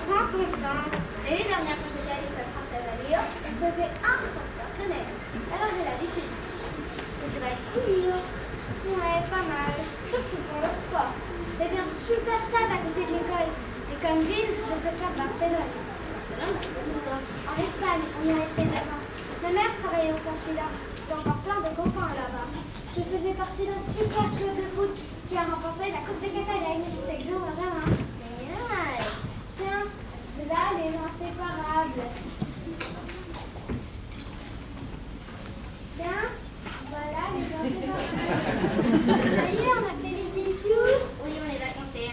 Prends ton temps. L'année dernière, quand j'étais à l'école française à New York, elle faisait un transport semaine. Alors j'ai l'habitude. Ça devrait être cool, New York. Ouais, pas mal. Surtout pour le sport. C'est bien super sad à côté de l'école. Et comme ville, je préfère Barcelone. Barcelone, c'est tout ça. En Espagne, on y est resté 9 ans. Ma mère travaillait au consulat. J'ai encore plein de copains là-bas. Je faisais partie d'un super club de foot qui a remporté la Coupe de Catalogne. C'est que j'en vraiment. Génial. Tiens, là, les inséparables. Tiens, voilà les inséparables. Ça y est, on a fait les détours. Oui, on les a comptés.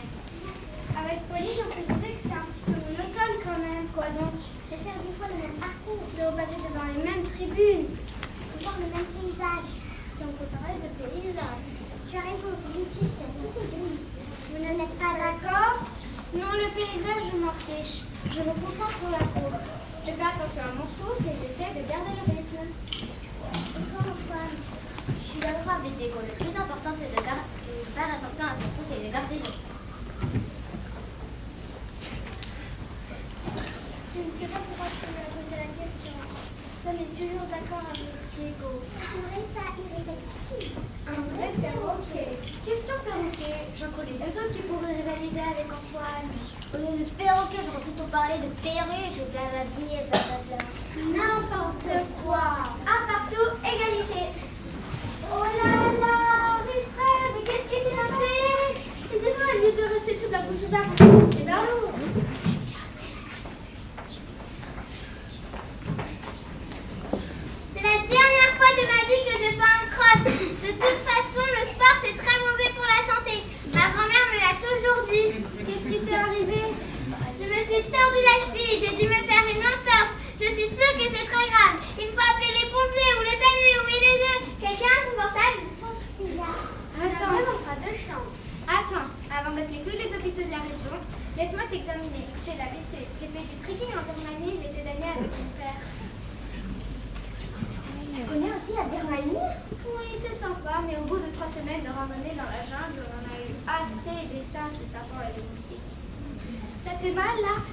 Avec Pauline, on se disait que c'est un petit peu monotone quand même. Quoi donc? De faire 10 fois le même parcours. De repasser devant les mêmes tribunes. De voir le même paysage. Si on comparait de paysages. Tu as raison, c'est une tristesse, tout est gris. Vous n'êtes pas d'accord? Non, le paysage, je m'en fiche. Je me concentre sur la course. Je fais attention à mon souffle et j'essaie de garder le rythme. Et toi, Antoine? Je suis d'accord avec Dégo. Le plus important, c'est de faire attention à son souffle et de garder le. Je ne sais pas pourquoi tu m'as posé la question. Toi, mais toujours d'accord avec Diego. C'est vrai, ça irait tout ce qu'il dit. Un vrai perroquet. Question perroquet. Je connais deux autres qui pourraient rivaliser avec Antoine. Perroquet, j'aurais plutôt parlé de perruche, blablabla, blablabla. N'importe quoi. Un partout, égalité. Oh là là, Wilfred, qu'est-ce qui s'est passé? Et demain, au lieu de rester toute la bouche ouverte, on se chez Berlot. C'est la dernière fois de ma vie que je fais un cross. De toute façon, le sport, c'est très mauvais pour la santé. Ma grand-mère me l'a toujours dit. Qu'est-ce qui t'est arrivé? Je me suis tordu la cheville, j'ai dû me faire une entorse. Je suis sûre que c'est très grave. Il faut appeler les pompiers ou les SAMU ou les deux. Quelqu'un a son portable? Attends, vraiment pas de chance. Attends, avant d'appeler tous les hôpitaux de la région, laisse-moi t'examiner. J'ai l'habitude. J'ai fait du trekking en Birmanie l'été dernier avec mon père. Tu connais aussi la Birmanie? Oui, c'est sympa, mais au bout de 3 semaines de randonnée dans la jungle, on en a eu assez des singes, des serpents et des moustiques. Ça te fait mal là?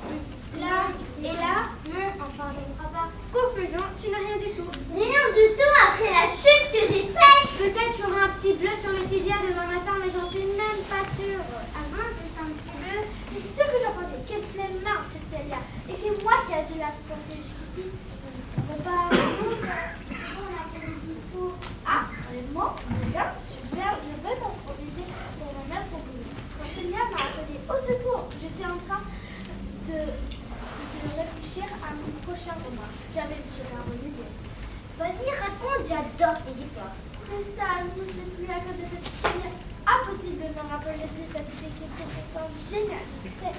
Là et là? Non, enfin, je ne crois pas. Conclusion, tu n'as rien du tout. Rien du tout après la chute que j'ai faite. Peut-être tu auras un petit bleu sur le tibia demain matin, mais j'en suis même pas sûre. Ah bon, juste un petit bleu. C'est sûr que j'en pensais. Quelle flemmard cette Célia. Et c'est moi qui a dû la porter jusqu'ici. On va Ah, honnêtement, déjà, je vais m'en profiter pour mon mère pour vous. Quand Célia m'a appelé au secours, j'étais en train de réfléchir à mon prochain roman. J'avais une super bonne idée. Vas-y, raconte, j'adore tes histoires. Mais ça, je ne sais plus à cause de cette scène. Impossible de me rappeler de cette idée qui était pourtant géniale, je sais.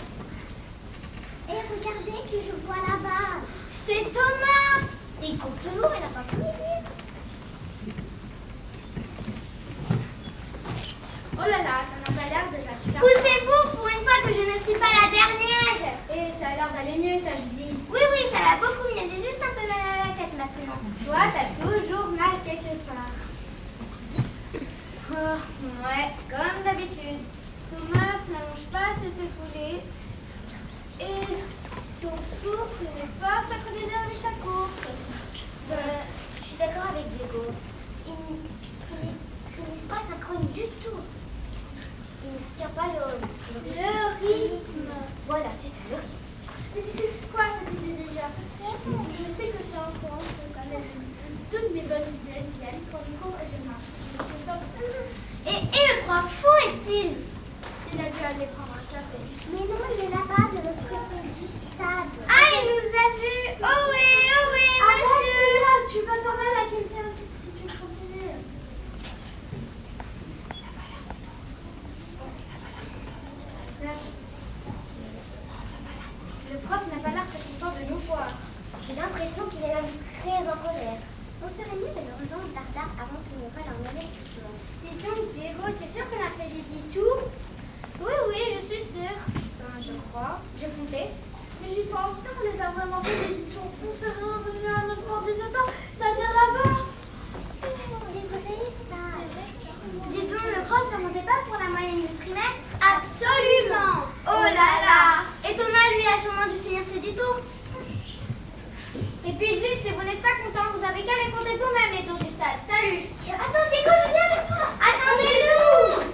Et regardez que je vois là-bas. C'est Thomas. Il court toujours, il n'a pas fini, lui. Oh là là, ça n'a pas l'air de la super. Poussez-vous pour une fois que je ne suis pas la dernière. Et ça a l'air d'aller mieux, ta vie. Oui, oui, ça va beaucoup mieux. J'ai juste un peu mal à la tête maintenant. Toi, t'as toujours mal quelque part. Oh, ouais, comme d'habitude. Thomas n'allonge pas ses épaules et son souffle n'est pas synchronisé avec sa course. Je suis d'accord avec Diego. Il n'est pas synchrone du tout. Il ne soutient pas le rythme. Voilà, c'est ça, le rythme. Mais c'était quoi cette idée déjà? Je sais que c'est intense, que ça m'aide. Toutes mes bonnes idées viennent quand je cours et je marche. Je ne sais pas. Et le 3 fou est-il? Il a dû aller prendre un café. Mais non, il est là-bas, de l'autre côté du stade. Ah, il nous a vus. Oh oui, monsieur. Là, tu vas pas mal à quelqu'un si tu continues. Le prof n'a pas l'air très content de nous voir. J'ai l'impression qu'il est même très en colère. On ferait mieux de le rejoindre tard avant qu'il ne vole un avertissement. Dis donc, Diego, t'es sûr qu'on a fait du détour? Oui, je suis sûre. Je crois. J'ai compté. Mais j'y pense, si on les a vraiment fait des détours, on serait revenu à notre port des départ, c'est-à-dire là-bas. C'est vrai, ça. Dis donc, le prof ne demandait pas pour la moyenne du trimestre? Absolument. Oh là là. Et Thomas, lui, a sûrement dû finir ses détours. Et puis zut, si vous n'êtes pas content, vous avez qu'à les compter vous-même les tours du stade. Salut. Attends, Diego, je viens avec toi. Attendez-nous.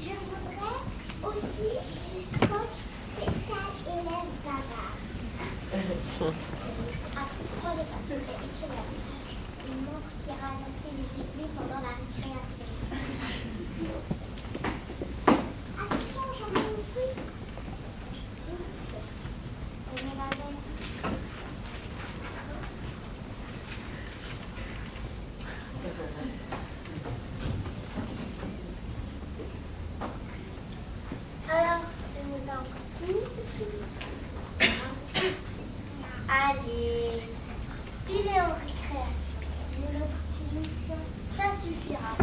Je voudrais aussi Scotch spécial élève bavard. À propos de façon d'écrire la page, une montre qui ralentit les aiguilles pendant la récréation. Attention, j'en ai une fruit. On est la belle. Alors, on a encore fini cette chose. Allez, filez en récréation. Nous le finissons, ça suffira.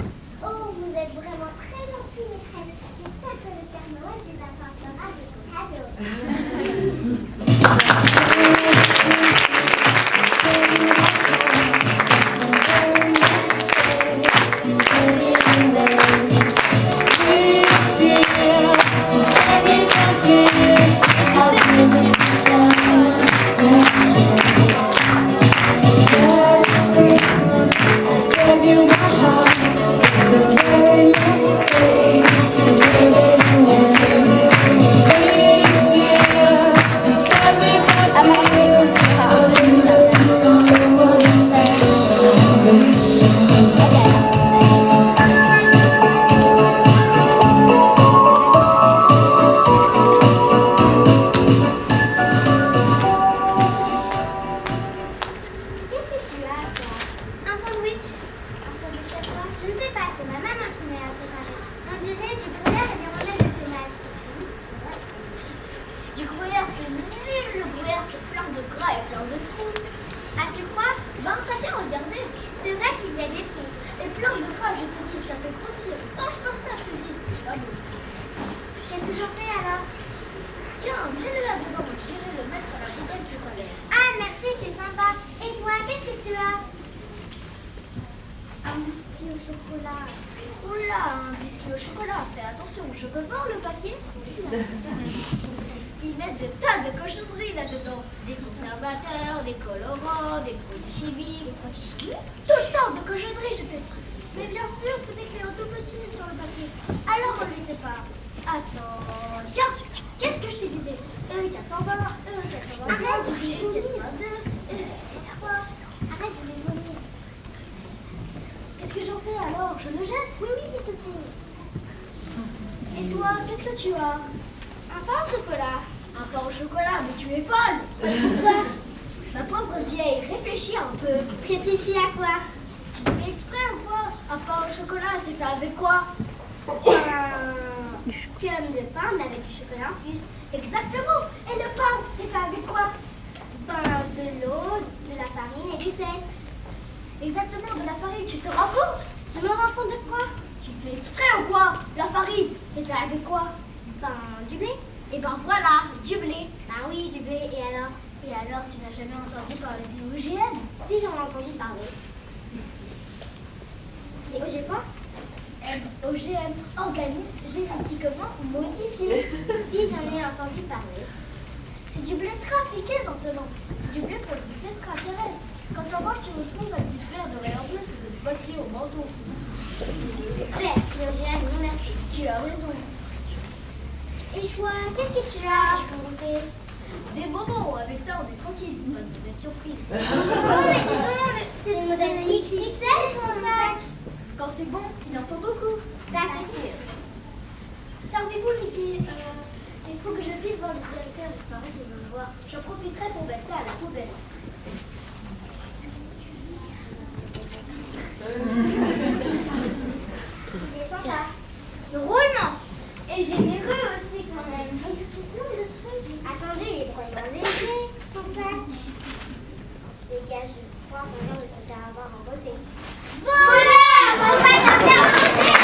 Oh, vous êtes vraiment très gentille, maîtresse. J'espère que le Père Noël vous apportera des cadeaux. Qu'est-ce que tu as, toi? Un sandwich. Un sandwich à quoi? Je ne sais pas, c'est ma maman qui me l'a préparé. On dirait du gruyère et des rondelles de tomates. C'est vrai. Du gruyère, c'est nul. Le gruyère, c'est plein de gras et plein de trous. Ah, tu crois? Ben, t'as bien regardé. C'est vrai qu'il y a des trous. Et plein de gras, je te dis, ça fait grossir. Mange par ça, je te dis, c'est pas bon. Qu'est-ce que j'en fais alors? Tiens, mets-le là-dedans. J'irai le mettre à la poubelle tout à l'heure. Ah, merci, c'est sympa. Et toi, qu'est-ce que tu as? Un biscuit au chocolat. Oula, un biscuit au chocolat. Fais attention, je peux voir le paquet? Ils mettent de tas de cochonneries là-dedans. Des conservateurs, des colorants, des produits chimiques. Des produits chimiques? Toutes sortes de cochonneries, je te dis. Mais bien sûr, c'est écrit en tout petit sur le paquet. Alors on ne les sépare. Attends, tiens, qu'est-ce que je te disais? E420, E421, E422, E423. Arrête de me voler. Qu'est-ce que j'en fais alors? Je le jette? Oui, s'il te plaît. Et toi, qu'est-ce que tu as? Un pain au chocolat. Un pain au chocolat, mais tu es folle! Pourquoi? Ma pauvre vieille, réfléchis un peu. Réfléchis à quoi? Tu me fais exprès ou quoi? Un pain au chocolat, c'est fait avec quoi? Tu aimes le pain, mais avec du chocolat en plus. Exactement! Et le pain, c'est fait avec quoi? De l'eau, de la farine et du sel. Exactement, de la farine, tu te rends compte? Je me rends compte de quoi? Tu fais exprès ou quoi? La farine, c'est fait avec quoi? Du blé. Et ben voilà, du blé. Ben oui, du blé. Et alors? Et alors, tu n'as jamais entendu parler des OGM? Si, j'en ai entendu parler. Et j'ai quoi? OGM, organisme génétiquement modifié. Si, j'en ai entendu parler. C'est du blé trafiqué maintenant. C'est du blé pour les extraterrestres. Quand on mange, tu retrouves avec du fleur de rayon bleu, c'est de bonnes clés au manteau. Super, l'OGM, non merci. Tu as raison. Et toi, qu'est-ce que tu as raconté? Des moments, avec ça on est tranquille. Pas de mauvaise surprise. Oh, mais dis donc, c'est le modèle XXL ton sac. Quand c'est bon, il en faut beaucoup. Ça, c'est sûr. Servez-vous les filles. Il faut que je file voir le directeur, il paraît qu'il veut me voir. J'en profiterai pour mettre ça à la poubelle. C'est sympa. Roulement. Et généreux aussi quand même. Attendez, il est vraiment léger, son sac. Les gars, je crois vraiment de se faire avoir en beauté. Voleur, on va t'en faire manger.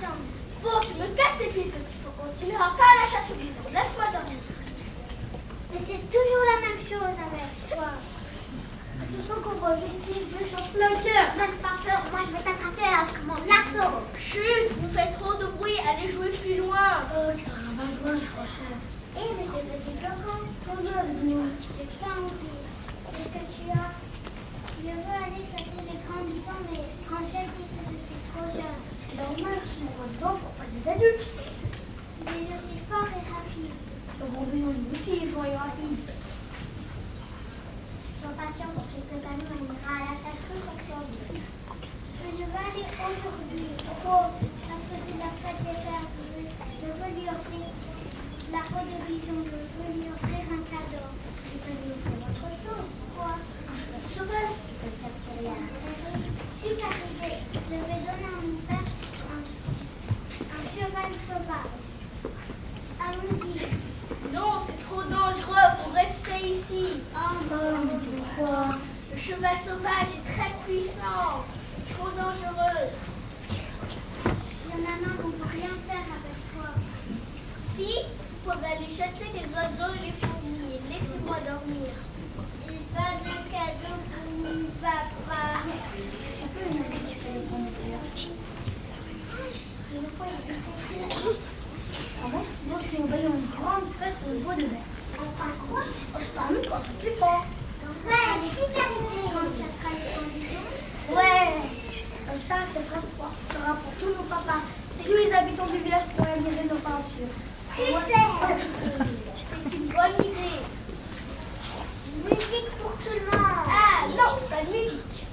chambre. Bon, tu me casses les pieds, petit faucon. Tu n'iras pas à la chasse au bison. Laisse-moi dormir. Mais c'est toujours la même chose avec toi. Tu sens qu'on va vite, je vais chanter plein cœur. N'aie pas peur, moi je vais t'attraper avec mon lasso. Chut, vous faites trop de bruit. Allez jouer plus loin. Oh, carrément, jouer, je crois. Eh, mais c'est petit coco. Bonjour, nous. J'ai pas envie. Qu'est-ce que tu as? Je veux aller chasser les grands bisons, mais Angèle dit que je suis trop jeune. C'est normal, ce sont des enfants, pas des adultes. Mais je suis fort et rapide. Le gros bison, lui aussi, il faut y rapide. Sois patient, pour quelques années, on ira à la chasse tous ensemble. Mais je vais aller aujourd'hui. Pourquoi? Parce que c'est la fête des pères. Je veux lui offrir la peau de bison. Je veux lui offrir un cadeau. Je peux lui offrir autre chose. Quoi? Un cheval sauvage. Je peux le capturer à la prairie. Super idée. Je vais donner à mon père un cheval sauvage. Allons-y. Non, c'est trop dangereux. Faut rester ici. Oh, Pourquoi? Le cheval sauvage est très puissant. Trop dangereux. il y en a marre, on ne peut rien faire avec toi. Si, vous pouvez aller chasser les oiseaux et les fourmis. Laissez-moi dormir. Et pas de cadeau pour mon papa. Une fois, il a compris la chose. Avant, lorsque nous voyons une grande presse sur le bois de mer. On parle quoi? On se parle, on se plaît pas. Ouais, super idée. Quand ça sera les conditions. Ouais. Comme ça, cette phrase sera pour tous nos papas. Tous les habitants du village pourraient admirer nos peintures. Super. C'est une bonne idée. Musique pour tout le monde. Ah non, pas de musique.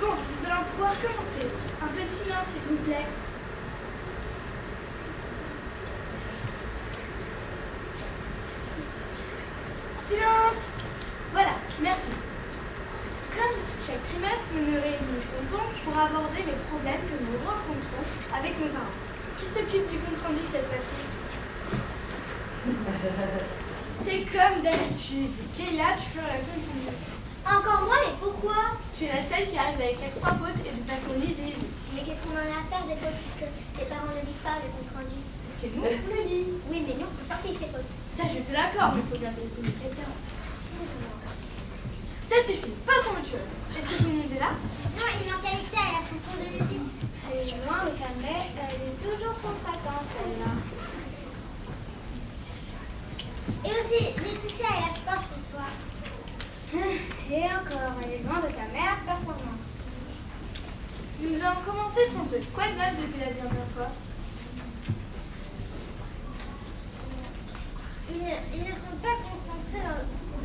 Bon, nous allons pouvoir commencer. Un peu de silence, s'il vous plaît. Silence! Voilà, merci. Comme chaque trimestre, nous nous réunissons donc pour aborder les problèmes que nous rencontrons avec nos parents. Qui s'occupe du compte-rendu cette fois-ci? C'est comme d'habitude. Kélia, tu feras la conclusion. Encore moi, mais pourquoi? Tu es la seule qui arrive à écrire sans faute et de façon lisible. Mais qu'est-ce qu'on en a à faire des fautes puisque les parents ne lisent pas le compte rendu? C'est ce que nous, on le lit. Oui, mais nous, on sortit les fautes. Ça, je te l'accorde, mais il faut bien te laisser quelqu'un. Ça suffit, passons à autre chose. Est-ce que tout le monde est là? Non, il manque Alexia, elle a son cours de musique. Elle est loin, mais sa mère, elle est toujours contre-temps, celle-là. Et aussi, Laetitia, elle a sport ce soir. Et encore, elle est loin de sa meilleure performance. Nous allons commencer sans eux. Quoi de neuf depuis la dernière fois? Ils ne sont pas concentrés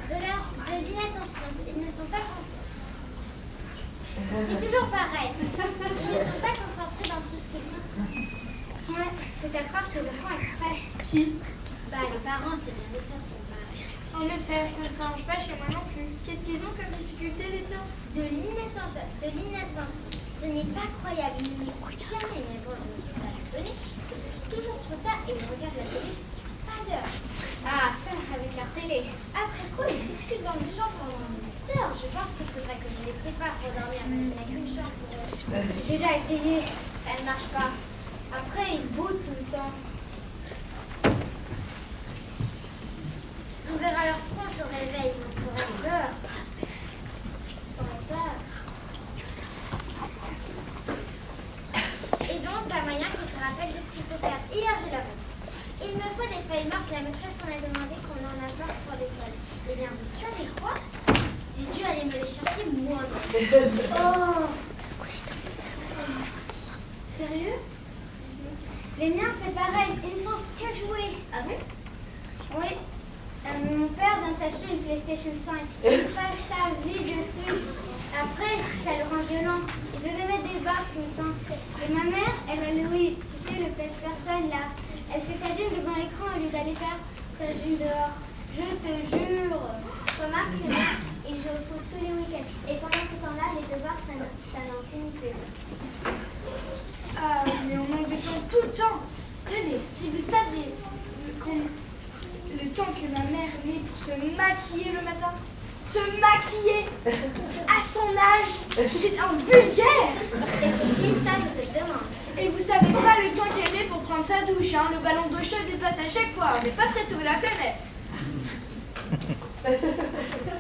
de l'inattention. Ils ne sont pas concentrés. C'est toujours pareil. Ils ne sont pas concentrés dans tout ce qu'ils font. Ouais, c'est à croire qu'ils le font exprès. Qui? Bah, les parents, c'est bien de ça, ce qu'on parle. En effet, ça ne s'arrange pas chez moi non plus. Qu'est-ce qu'ils ont comme difficulté, les tiens? De l'inattention. Ce n'est pas croyable, il ne m'écoute jamais, mais bon, je ne suis pas étonnée. Il se couche toujours trop tard et il regarde la télé jusqu'à pas d'heure. Ah, ça, avec leur télé. Après quoi, ils discutent dans les chambres pendant des heures. Je pense qu'il faudrait que je les sépare pour dormir, mais je n'ai qu'une chambre pour eux. J'ai déjà essayé, ça ne marche pas. Après, ils boutent tout le temps. On verra leur tronche au réveil, on ferait peur. On ferait peur. Et donc, la moyen qu'il se rappelle de ce qu'il faut faire. Hier, j'ai la vote. Il me faut des feuilles mortes, la maîtresse en a demandé qu'on en apporte pour l'école. Eh bien, vous savez quoi? J'ai dû aller me les chercher moi-même. Oh! Sérieux? Les miens, c'est pareil, ils ne pensent qu'à jouer. Ah bon? Oui. Mon père vient de s'acheter une PlayStation 5. Il passe sa vie dessus. Après, ça le rend violent. Il veut me mettre des barres tout le temps. Et ma mère, elle a le Wii. Tu sais, le PS-Personne, là. Elle fait sa gym devant l'écran au lieu d'aller faire sa gym dehors. Je te jure. Remarque, il joue au foot tous les week-ends. Et pendant ce temps-là, les devoirs, ça n'en finit plus. Ah, mais on manque de temps tout le temps. Tenez, si vous saviez le temps que ma mère met pour se maquiller le matin, se maquiller à son âge, c'est un vulgaire. Et qui ça, je te demande? Et vous savez pas le temps qu'elle met pour prendre sa douche, hein. Le ballon d'eau chaude dépasse à chaque fois. On n'est pas prêt de sauver la planète.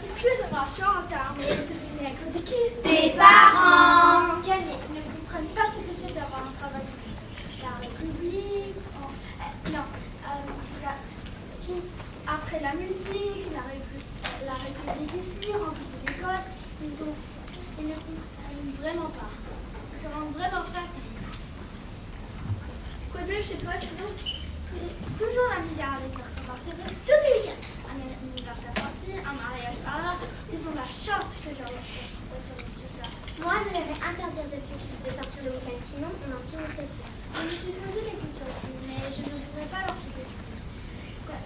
Excusez-moi, je suis en retard, mais devinez à cause de qui? Tes parents! Calmez, ne comprennent pas ce que c'est d'avoir un travail public. La République, non, après la musique, la République ici, remplie de l'école, ils ne comprennent vraiment pas. Ils se rendent vraiment pas compte. Quoi de chez toi, sinon? C'est toujours la misère avec leur temps partiel, tous les week-ends. Un anniversaire par-ci, un mariage par-là. Ils ont la chance que je leur autorise tout ça. Moi, je leur ai interdit de sortir le week-end, sinon on en finissait plus. Je me suis posé des questions aussi, mais je ne voudrais pas leur couper tout ça.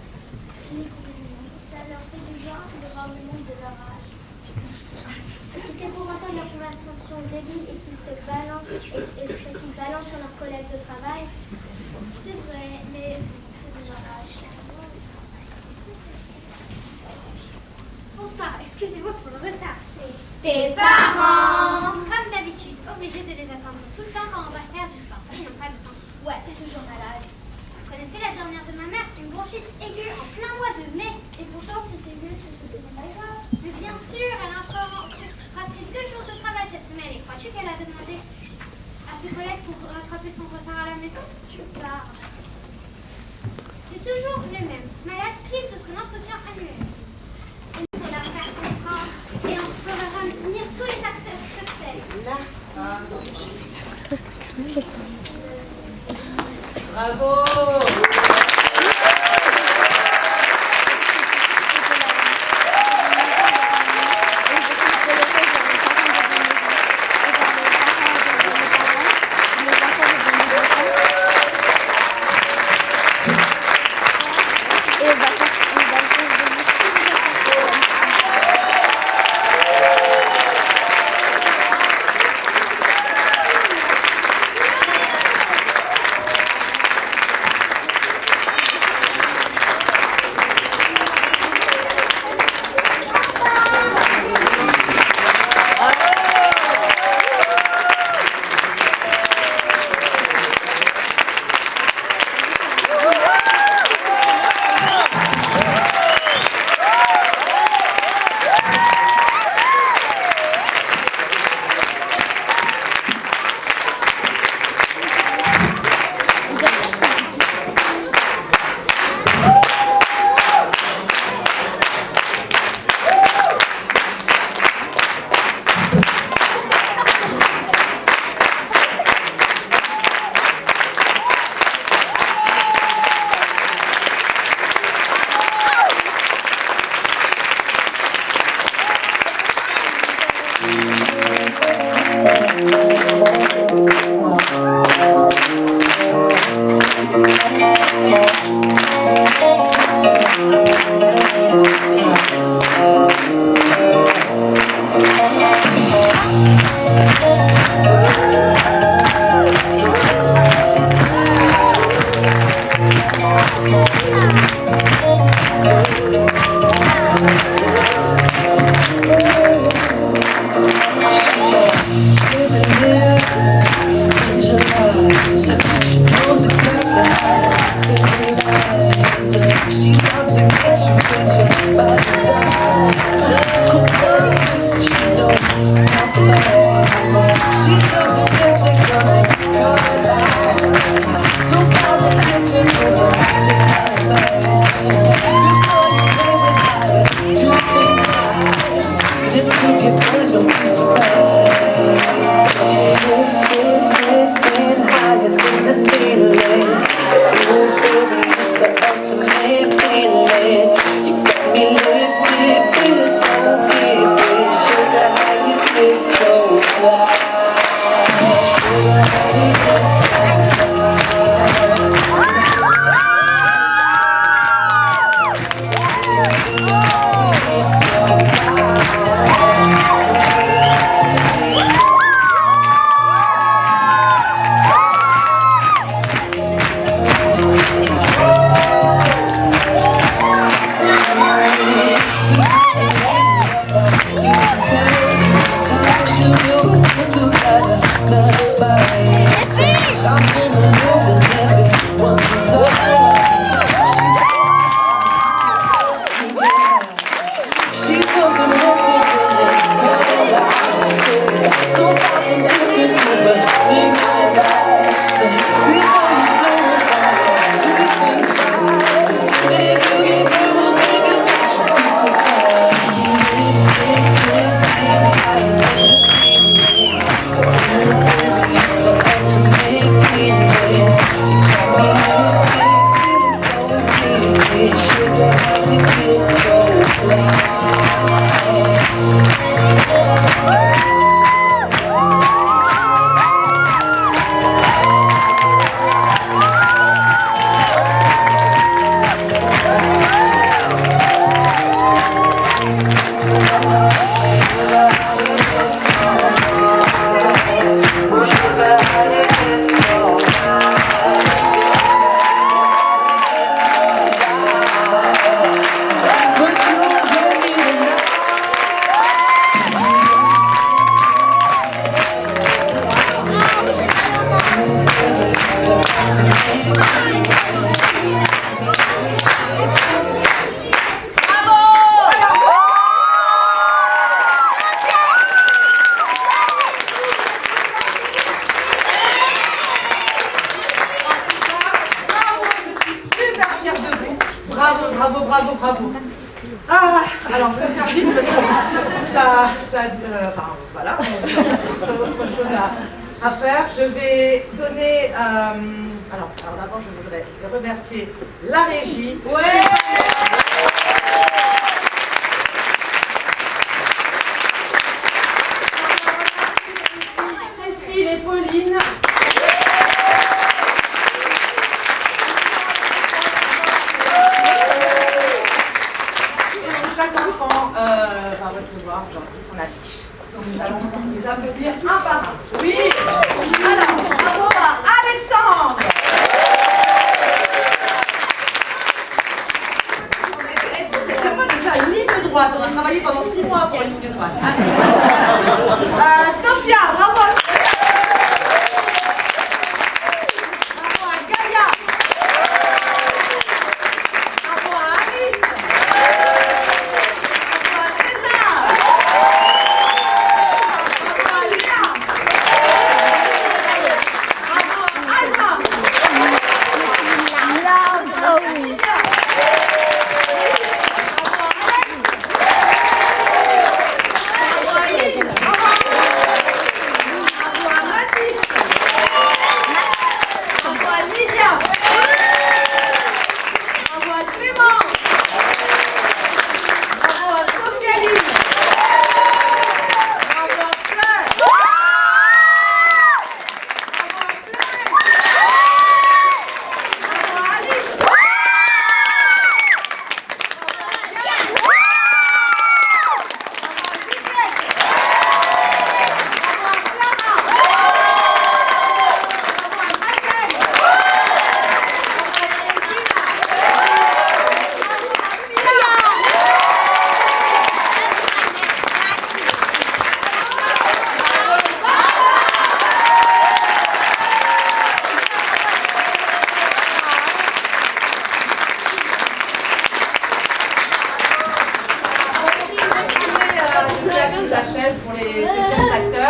Ça leur fait du bien de voir le monde de leur âge. Si c'est pour entendre leur conversation débile et qu'ils se balancent et ce qu'ils balancent sur leurs collègues de travail. C'est vrai, mais c'est de leur âge. Bonsoir, excusez-moi pour le retard. C'est Tes parents! comme d'habitude, obligé de les attendre tout le temps quand on va faire du sport. Ils n'ont pas besoin. Ouais, t'es toujours malade. Vous connaissez la dernière de ma mère, une bronchite aiguë en plein mois de mai. Et pourtant, si c'est mieux, c'est que c'est pas grave. Mais bien sûr, elle a encore raté 2 jours de travail cette semaine. Et crois-tu qu'elle a demandé à ses collègues pour rattraper son retard à la maison? Tu parles. C'est toujours le même. Malade prive de son entretien annuel. Et nous, faut la faire comprendre. Et on fera revenir tous les accès succès. Bravo! Thank you. Bravo. Ah, alors je vais faire vite parce que enfin voilà, on a tous autre chose à faire. Je vais donner, alors d'abord je voudrais remercier la régie. Ouais. Cécile et Pauline. Chaque enfant va recevoir son affiche. Donc nous allons les applaudir un par un. Oui. Alors, bravo à Alexandre. Est-ce que vous êtes capable de faire une ligne droite? On a travaillé pendant 6 mois pour une ligne droite. Allez, voilà. Sophia, bravo. Bravo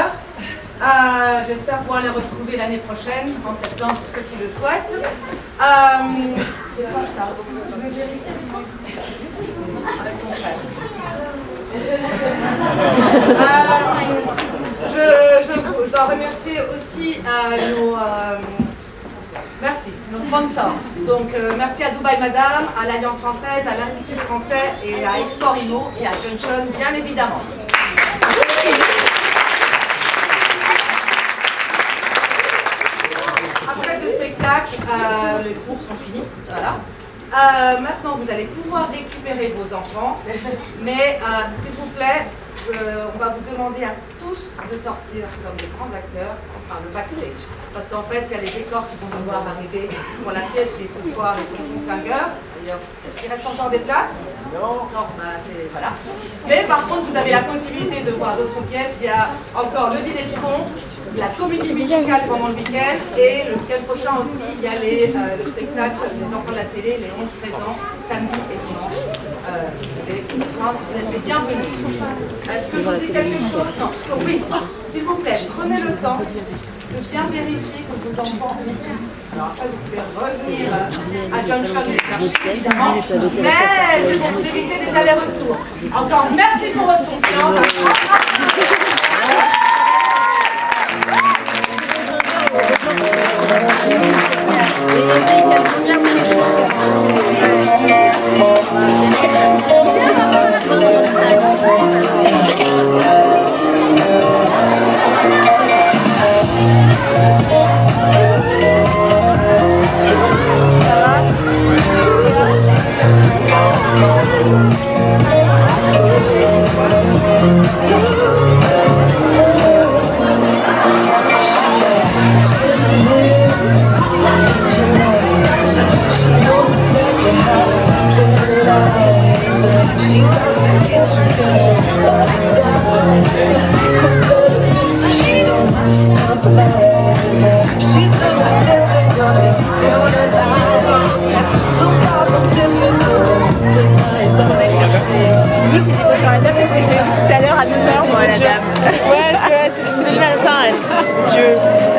chœur. J'espère pouvoir les retrouver l'année prochaine, en septembre, pour ceux qui le souhaitent. C'est quoi ça? Tu veux dire ici avec ton frère. Je dois remercier aussi nos sponsors. Donc merci à Dubaï Madame, à l'Alliance française, à l'Institut français et à Export Immo et à Junction, bien évidemment. Après ce spectacle, les cours sont finis. Voilà. Maintenant, vous allez pouvoir récupérer vos enfants, mais s'il vous plaît, on va vous demander à tous de sortir comme des grands acteurs par le backstage. Parce qu'en fait, il y a les décors qui vont devoir arriver pour la pièce qui est ce soir avec Tonton Finger. D'ailleurs, est-ce qu'il reste encore des places? Non. Non, voilà. Mais par contre, vous avez la possibilité de voir d'autres pièces. Il y a encore le dîner de con, la comédie musicale pendant le week-end, et le week-end prochain aussi, il y a le spectacle des enfants de la télé, les 11-13 ans, samedi et dimanche. Si vous voulez vous êtes les bienvenus. Est-ce que je vous dis quelque chose? Non. Donc, oui, s'il vous plaît, prenez le temps de bien vérifier que vos enfants ont tout. Alors après, vous pouvez revenir à Junction les chercher, évidemment, mais c'est pour vous éviter des allers-retours. Encore merci pour votre confiance. Oui, j'ai des beaux à table parce que je l'ai vu tout à l'heure à 9h, moi, la dame. Ouais, parce que c'est le matin, elle, monsieur.